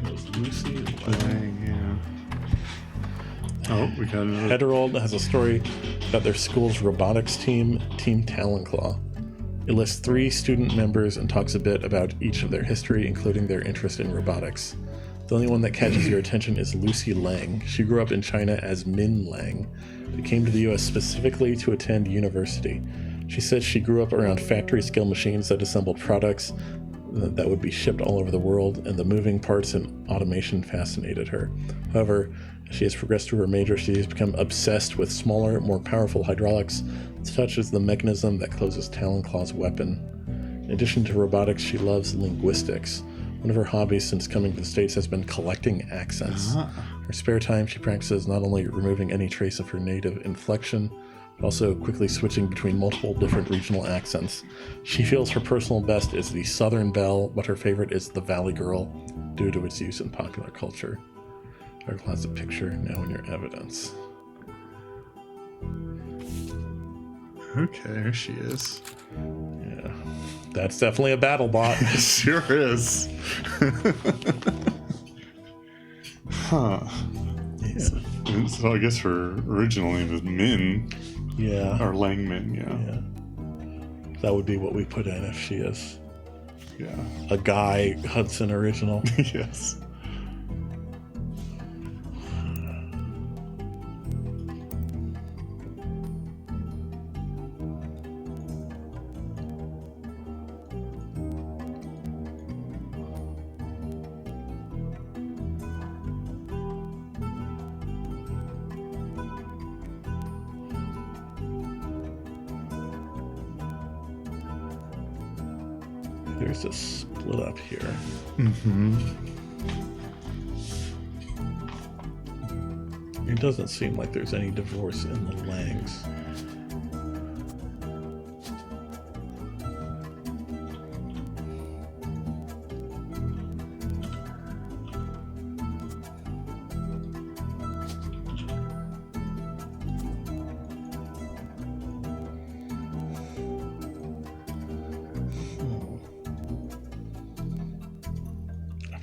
It was Lucy Lang.
Oh, we got it.
Herald has a story about their school's robotics team, Team Talonclaw. It lists 3 student members and talks a bit about each of their history, including their interest in robotics. The only one that catches your attention is Lucy Lang. She grew up in China as Min Lang, but came to the US specifically to attend university. She said she grew up around factory-scale machines that assembled products that would be shipped all over the world, and the moving parts and automation fascinated her. However, as she has progressed through her major, she has become obsessed with smaller, more powerful hydraulics, such as the mechanism that closes Talonclaw's weapon. In addition to robotics, she loves linguistics. One of her hobbies since coming to the States has been collecting accents. In her spare time, she practices not only removing any trace of her native inflection, but also quickly switching between multiple different regional accents. She feels her personal best is the Southern Belle, but her favorite is the Valley Girl, due to its use in popular culture. The article has a picture now in your evidence.
Okay, there she is.
Yeah, that's definitely a battle bot.
It sure is. Huh.
Yeah.
So I guess her original name is Min.
Yeah.
Or Lang Min, yeah.
That would be what we put in if she is
Yeah.
a Guy Hudson original.
Yes.
There's a split up here. It doesn't seem like there's any divorce in the Langs.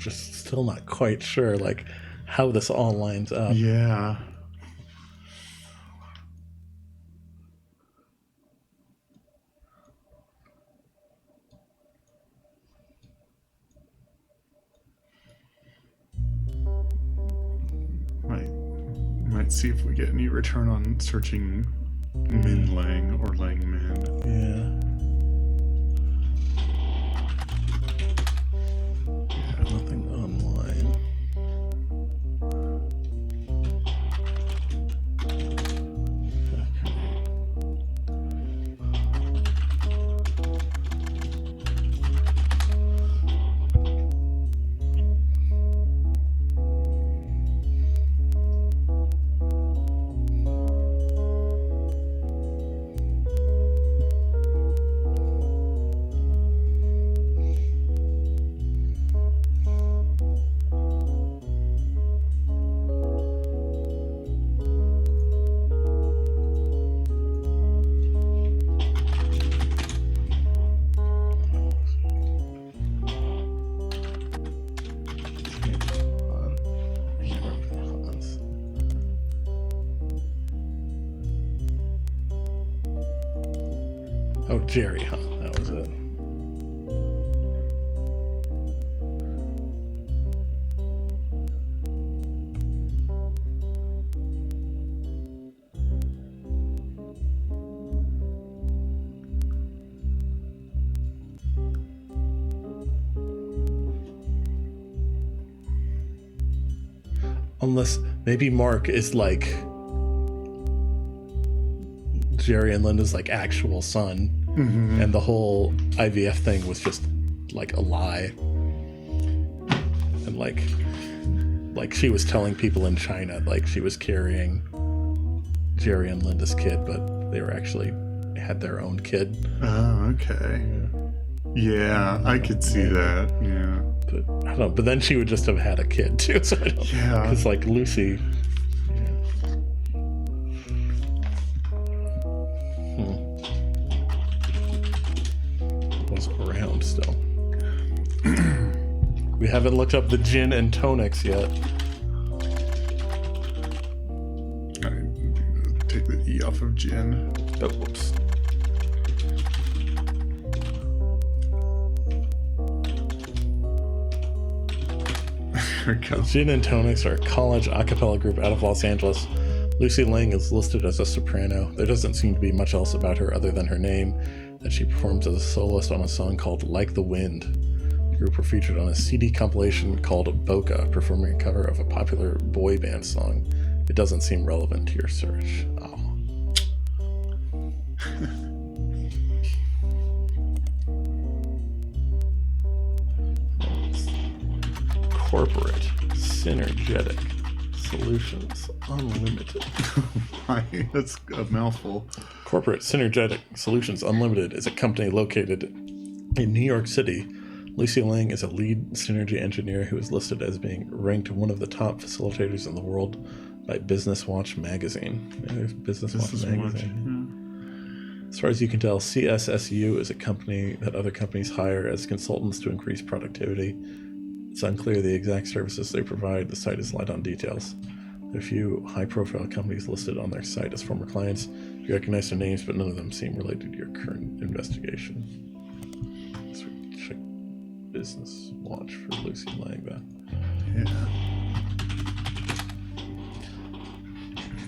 just still not quite sure, like, how this all lines up.
Yeah. Might see if we get any return on searching Min Lang or Lang Min.
Yeah, nothing online. Oh, Jerry, huh? That was it. Unless maybe Mark is like Jerry and Linda's like actual son, and the whole IVF thing was just like a lie, and like she was telling people in China like she was carrying Jerry and Linda's kid, but they were actually had their own kid.
Oh, okay. Yeah, I could see that. Yeah.
But I don't know. But then she would just have had a kid too. So I don't.
Yeah.
Because like Lucy. Was around still. We haven't looked up the gin and tonics yet.
Take the E off of gin.
Oh, whoops. Gin and Tonics are a college a cappella group out of Los Angeles. Lucy Lang is listed as a soprano. There doesn't seem to be much else about her other than her name, that she performs as a soloist on a song called Like the Wind. The group were featured on a CD compilation called Boca, performing a cover of a popular boy band song. It doesn't seem relevant to your search. Oh. Corporate Synergetic Solutions Unlimited.
That's a mouthful.
Corporate Synergetic Solutions Unlimited is a company located in New York City. Lucy Lang is a lead synergy engineer who is listed as being ranked one of the top facilitators in the world by Business Watch magazine. There's Business Watch magazine. As far as you can tell, CSSU is a company that other companies hire as consultants to increase productivity. It's unclear the exact services they provide. The site is light on details. There are a few high-profile companies listed on their site as former clients. You recognize their names, but none of them seem related to your current investigation. So we check Business Watch for Lucy Lang then.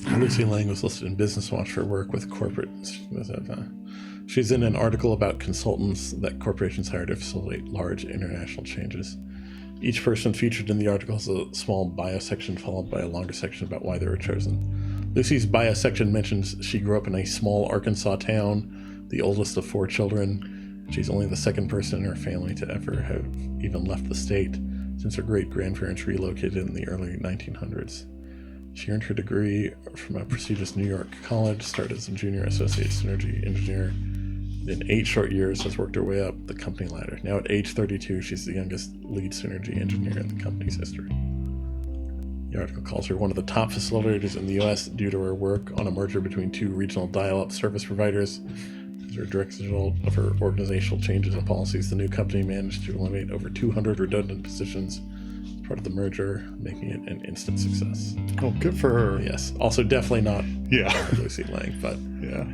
Yeah.
Lucy Lang was listed in Business Watch for work with corporate. She's in an article about consultants that corporations hire to facilitate large international changes. Each person featured in the article has a small bio section followed by a longer section about why they were chosen. Lucy's bio section mentions she grew up in a small Arkansas town, the oldest of 4 children. She's only the second person in her family to ever have even left the state, since her great-grandparents relocated in the early 1900s. She earned her degree from a prestigious New York college, started as a junior associate synergy engineer. In 8 short years, has worked her way up the company ladder. Now at age 32, she's the youngest lead synergy engineer in the company's history. The article calls her one of the top facilitators in the U.S. due to her work on a merger between 2 regional dial-up service providers. As a direct result of her organizational changes and policies, the new company managed to eliminate over 200 redundant positions part of the merger, making it an instant success.
Oh, good for her.
Yes. Also, definitely not
Yeah.
Lucy Lang, but
Yeah.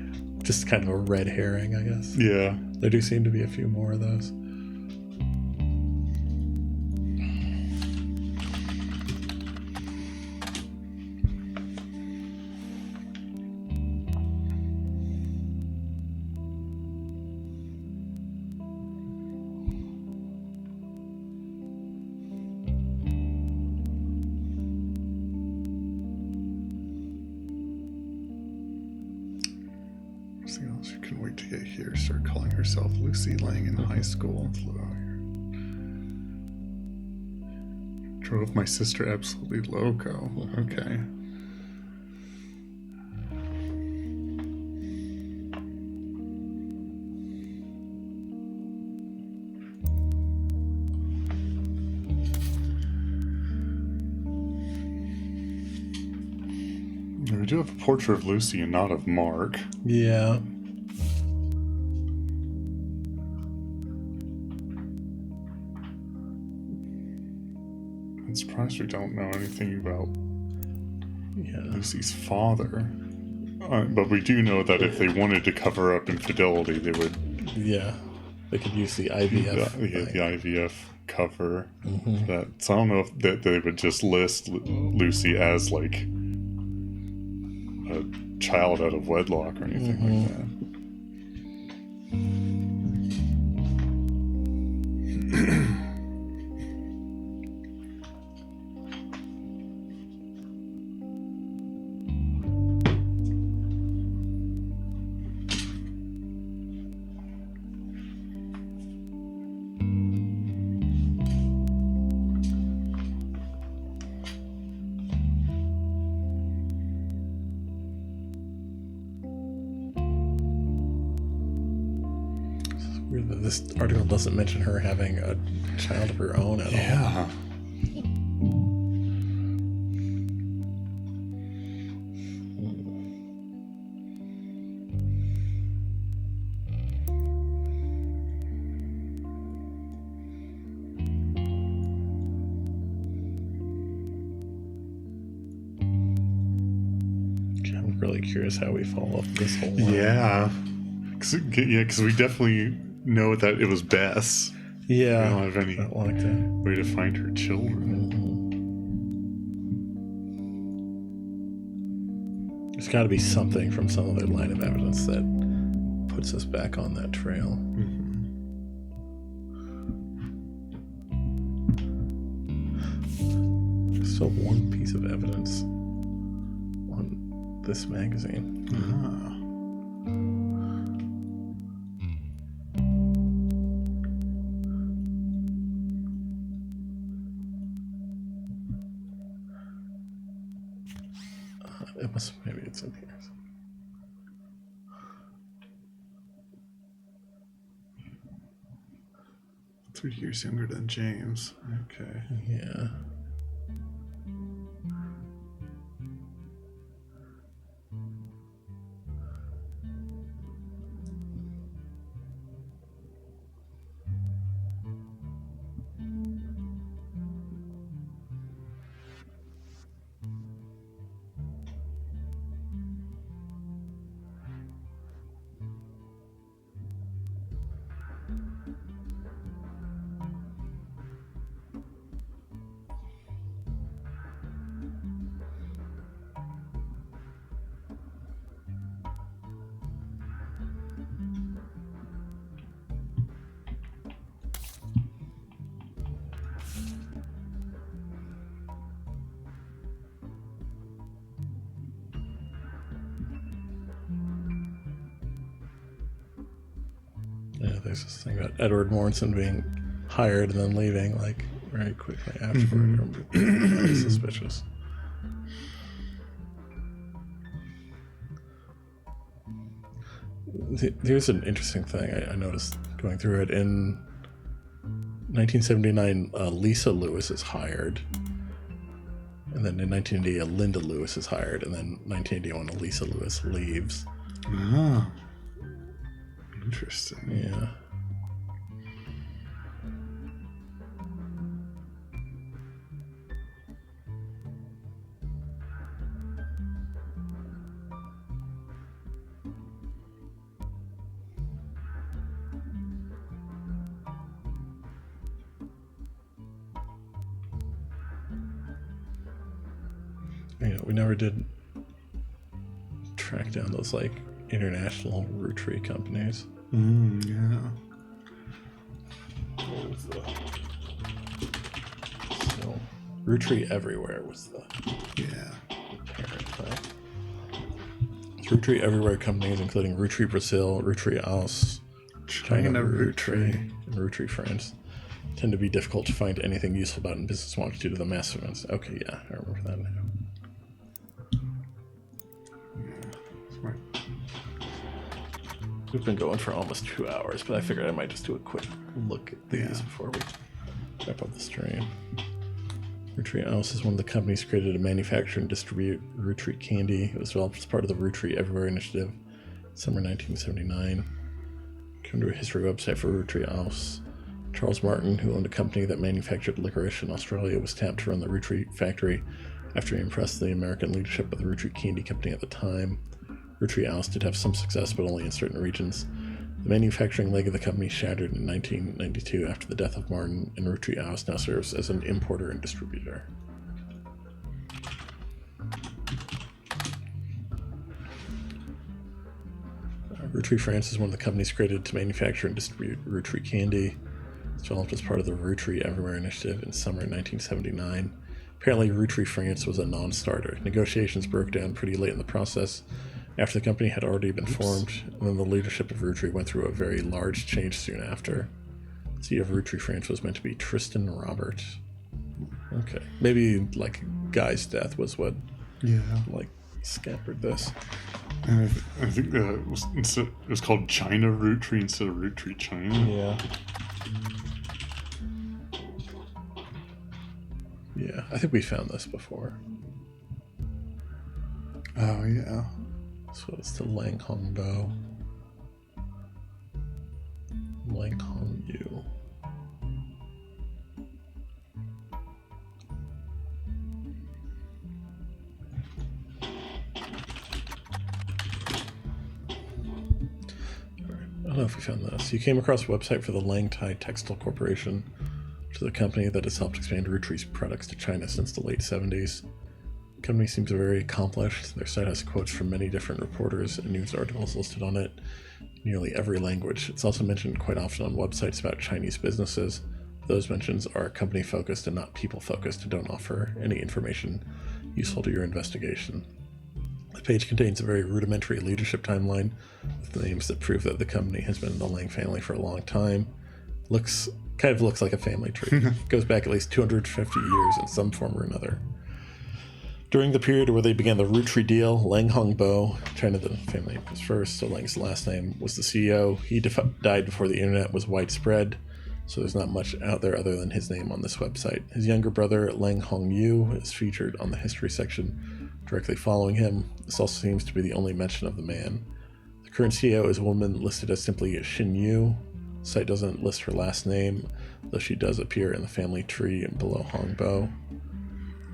just kind of a red herring, I guess.
Yeah.
There do seem to be a few more of those.
Something else you couldn't wait to get here. Started calling herself Lucy Lang in high school. Flew out here. Drove my sister absolutely loco. Okay. We do have a portrait of Lucy and not of Mark.
Yeah.
I'm surprised we don't know anything about Lucy's father. But we do know that if they wanted to cover up infidelity, they would...
Yeah. They could use the IVF.
The IVF cover. So I don't know if that they would just list Lucy as like a child out of wedlock or anything like that.
Weird that this article doesn't mention her having a child of her own at all.
Yeah.
I'm really curious how we follow up this whole line.
Yeah. Because we definitely know that it was Bess.
Yeah.
We don't have any way to find her children.
There's got to be something from some other line of evidence that puts us back on that trail. Still one piece of evidence on this magazine. It must, maybe it's in here.
3 years younger than James. Okay.
Yeah. Yeah, there's this thing about Edward Morrison being hired and then leaving, like, very quickly afterward. Very suspicious. Here's an interesting thing I noticed going through it. In 1979, Lisa Lewis is hired. And then in 1980, Linda Lewis is hired. And then 1981, Lisa Lewis leaves.
Oh. Interesting.
Yeah. we never did track down those like international Rootree companies.
Yeah.
What was the... So, Rootree Everywhere was the parent, right? Rootree Everywhere companies, including Rootree Brazil, Rootree Aus, China Rootree, and Rootree France, tend to be difficult to find anything useful about in business models due to the massive amounts. Okay, yeah, I remember that now.
Right.
We've been going for almost 2 hours, but I figured I might just do a quick look at these before we wrap up the stream. Rootree Aus is one of the companies created to manufacture and distribute Rootree candy. It was developed as part of the Rootree Everywhere initiative, summer 1979. Come to a history website for Rootree Aus. Charles Martin, who owned a company that manufactured licorice in Australia, was tapped to run the Rootree factory after he impressed the American leadership of the Rootree Candy Company at the time. Rootree Aus did have some success, but only in certain regions. The manufacturing leg of the company shattered in 1992 after the death of Martin, and Rootree Aus now serves as an importer and distributor. Rootree France is one of the companies created to manufacture and distribute Rootree candy. It's developed as part of the Rootree Everywhere initiative in summer 1979. Apparently, Rootree France was a non-starter. Negotiations broke down pretty late in the process after the company had already been formed, and then the leadership of Rootree went through a very large change soon after. The CEO of Rootree France was meant to be Tristan Robert. Okay. Maybe, like, Guy's death was what, like, scampered this.
And I think that it was called China Rootree instead of Rootree China.
Yeah. Yeah, I think we found this before.
Oh, yeah.
So it's the Lang Hong Bo. Lang Hong Yu. I don't know if we found this. You came across a website for the Lang Tai Textile Corporation, which is a company that has helped expand Rootree's products to China since the late 70s. The company seems very accomplished. Their site has quotes from many different reporters and news articles listed on it in nearly every language. It's also mentioned quite often on websites about Chinese businesses. Those mentions are company-focused and not people-focused and don't offer any information useful to your investigation. The page contains a very rudimentary leadership timeline with names that prove that the company has been in the Lang family for a long time. Kind of looks like a family tree. Goes back at least 250 years in some form or another. During the period where they began the Rootree deal, Lang Hong Bo, China the family name was first, so Lang's last name, was the CEO. He died before the internet was widespread, so there's not much out there other than his name on this website. His younger brother, Lang Hong Yu, is featured on the history section directly following him. This also seems to be the only mention of the man. The current CEO is a woman listed as simply Xin Yu. The site doesn't list her last name, though she does appear in the family tree below Hong Bo.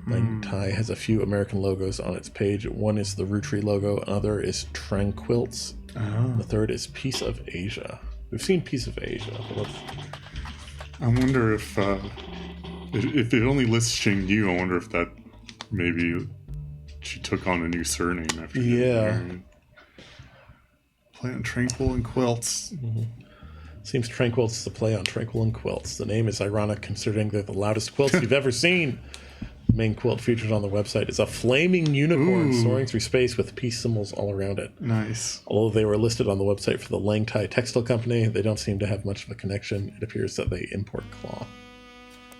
Lang Tai has a few American logos on its page. One is the Rootree logo, another is Tranquilts, the third is Piece of Asia. We've seen Piece of Asia.
I wonder if it only lists Xing Yu, I wonder if that maybe she took on a new surname after getting married. Play on Tranquil and Quilts.
Seems Tranquilts is a play on Tranquil and Quilts. The name is ironic considering they're the loudest quilts you've ever seen. The main quilt featured on the website is a flaming unicorn soaring through space with peace symbols all around it.
Nice.
Although they were listed on the website for the Lang Tai Textile Company, they don't seem to have much of a connection. It appears that they import cloth.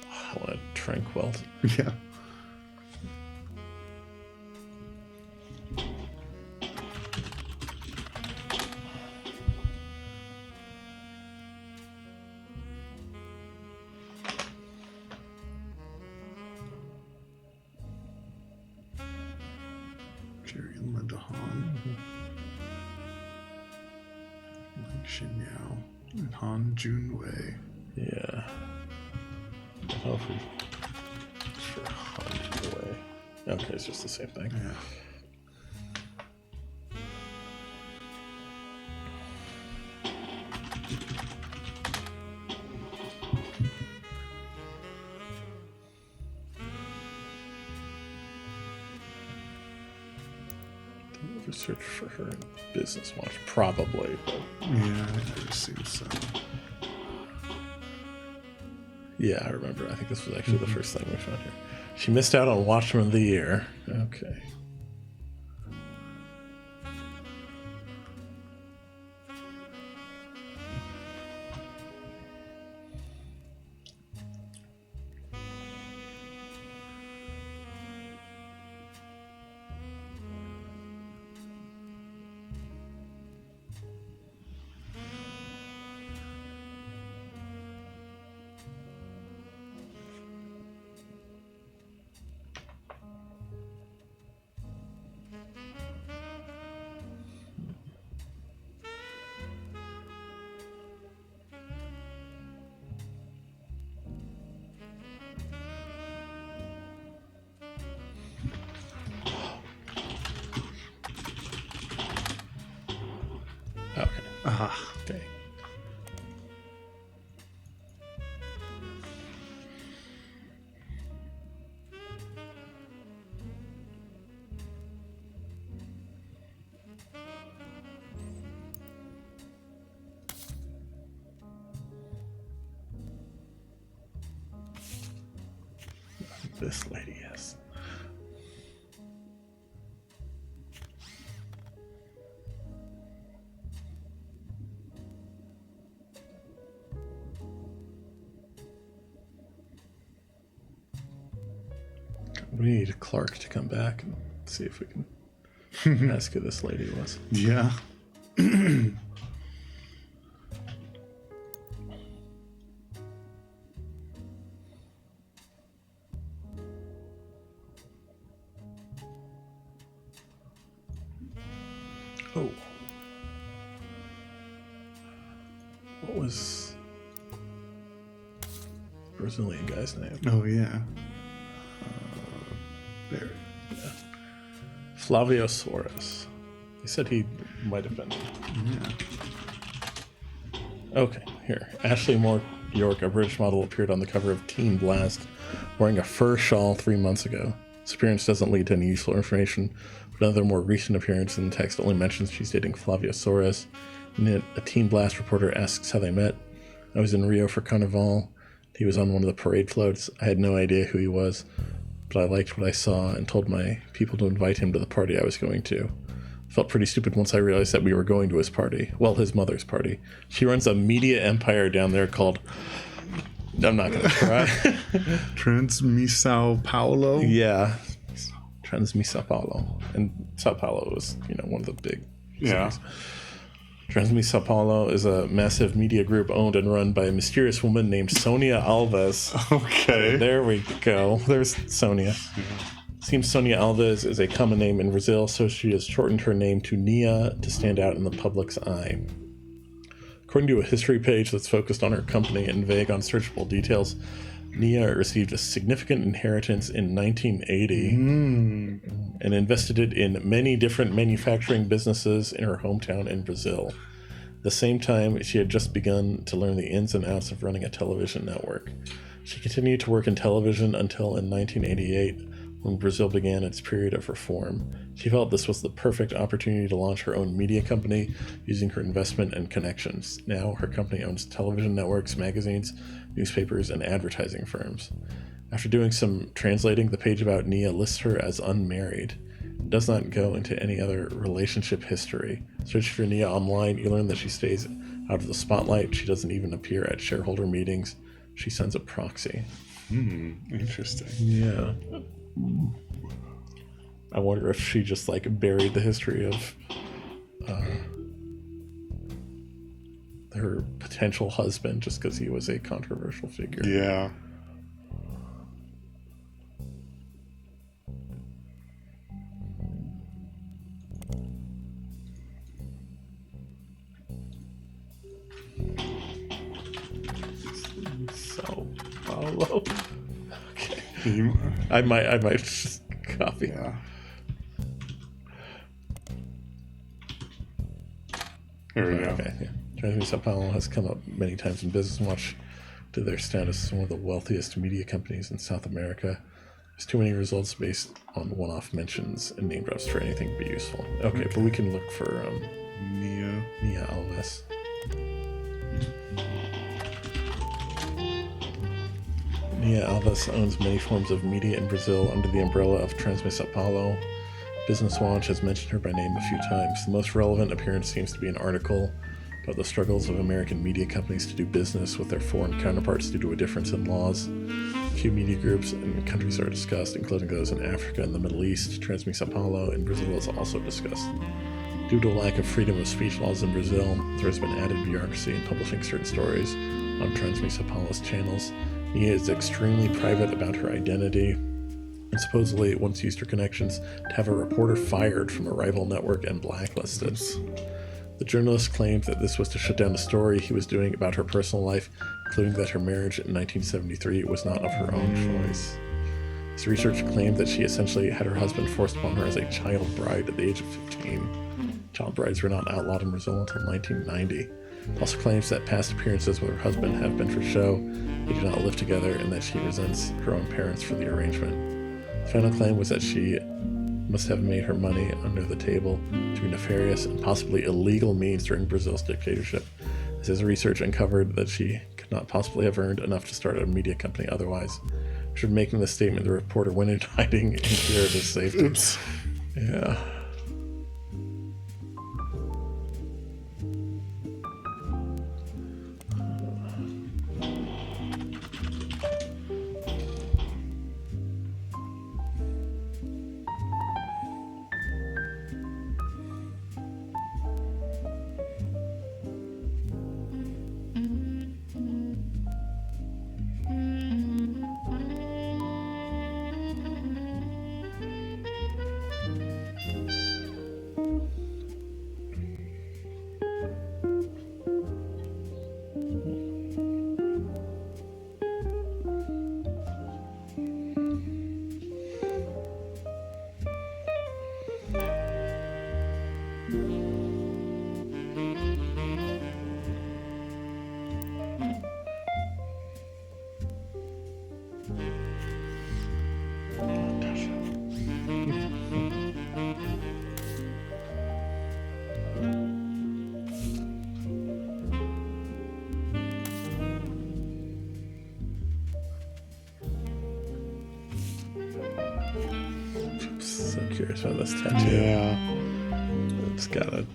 I want a Tranquilt.
Yeah. Jerry Linda Han. Ling Xin Yao. And Han Jun Wei.
Yeah. I don't know if we... For Han away. Okay, it's just the same thing.
Yeah.
Search for her in Business Watch, probably. But...
Yeah, I assume so.
Yeah, I remember. I think this was actually the first thing we found here. She missed out on Watchman of the Year. Okay. Okay. This lady, yes. We need Clark to come back and see if we can ask who this lady was.
Yeah.
Oh. What was the Brazilian guy's name?
Oh, yeah. There.
Yeah. Flavio Soares. He said he might have been.
Yeah.
Okay, here. Ashley Moore York, a British model, appeared on the cover of Teen Blast wearing a fur shawl 3 months ago. This appearance doesn't lead to any useful information, but another more recent appearance in the text only mentions she's dating Flavio Soares. In it, a Teen Blast reporter asks how they met. I was in Rio for Carnival. He was on one of the parade floats. I had no idea who he was, but I liked what I saw and told my people to invite him to the party I was going to. Felt pretty stupid once I realized that we were going to his party. Well, his mother's party. She runs a media empire down there called... I'm not going to try.
Transmisao Paulo?
Yeah. Transmisao Paulo. And Sao Paulo was, one of the big cities. Transmisao Paulo is a massive media group owned and run by a mysterious woman named Sonia Alves.
Okay.
There we go. There's Sonia. Yeah. Seems Sonia Alves is a common name in Brazil, so she has shortened her name to Nia to stand out in the public's eye. According to a history page that's focused on her company and vague unsearchable details, Nia received a significant inheritance in 1980 and invested it in many different manufacturing businesses in her hometown in Brazil. At the same time, she had just begun to learn the ins and outs of running a television network. She continued to work in television until in 1988, when Brazil began its period of reform. She felt this was the perfect opportunity to launch her own media company using her investment and connections. Now, her company owns television networks, magazines, newspapers, and advertising firms. After doing some translating, the page about Nia lists her as unmarried. It does not go into any other relationship history. Search for Nia online, you learn that she stays out of the spotlight. She doesn't even appear at shareholder meetings. She sends a proxy.
Interesting.
Yeah. I wonder if she just buried the history of her potential husband just because he was a controversial figure.
Yeah.
Sao Paulo. Okay.
You,
I might just copy.
yeah. There we go.
Okay. Yeah. Sao Paulo has come up many times in Business Watch to their status as one of the wealthiest media companies in South America. There's too many results based on one-off mentions and name drops for anything to be useful. Okay, but we can look for Nia Alves. Nia Alves owns many forms of media in Brazil under the umbrella of Transmissão Paulo. Business Watch has mentioned her by name a few times. The most relevant appearance seems to be an article about the struggles of American media companies to do business with their foreign counterparts due to a difference in laws. Few media groups and countries are discussed, including those in Africa and the Middle East. Transmissão Paulo in Brazil is also discussed. Due to a lack of freedom of speech laws in Brazil, there has been added bureaucracy in publishing certain stories on Transmissão Paulo's channels. Nia is extremely private about her identity, and supposedly once used her connections to have a reporter fired from a rival network and blacklisted. The journalist claimed that this was to shut down a story he was doing about her personal life, including that her marriage in 1973 was not of her own choice. His research claimed that she essentially had her husband forced upon her as a child bride at the age of 15. Child brides were not outlawed in Brazil until 1990. It also claims that past appearances with her husband have been for show, they do not live together, and that she resents her own parents for the arrangement. The final claim was that she must have made her money under the table through nefarious and possibly illegal means during Brazil's dictatorship, as his research uncovered that she could not possibly have earned enough to start a media company otherwise. After making this statement, the reporter went into hiding in fear of his safety.
Oops.
Yeah. So curious about this tattoo.
Yeah.
It's gotta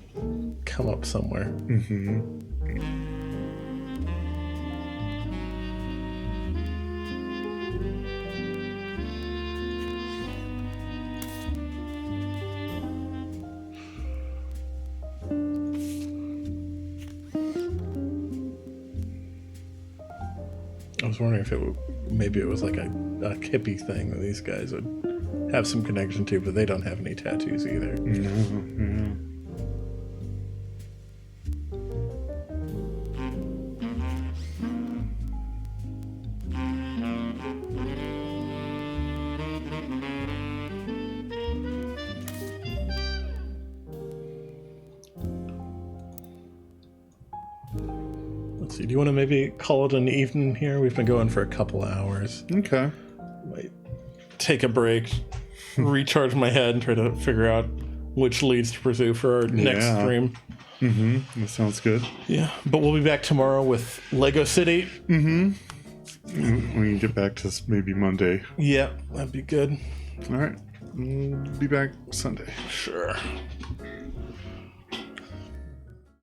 come up somewhere.
Mm-hmm.
I was wondering if maybe it was like a hippie thing that these guys would have some connection to, but they don't have any tattoos either.
No.
Let's see. Do you want to maybe call it an evening here? We've been going for a couple hours.
Okay.
Might take a break, recharge my head, and try to figure out which leads to pursue for our next stream.
Mm-hmm. That sounds good.
Yeah, but we'll be back tomorrow with Lego City.
Mm-hmm. We can get back to maybe Monday.
Yeah, that'd be good.
All right. We'll be back Sunday.
Sure.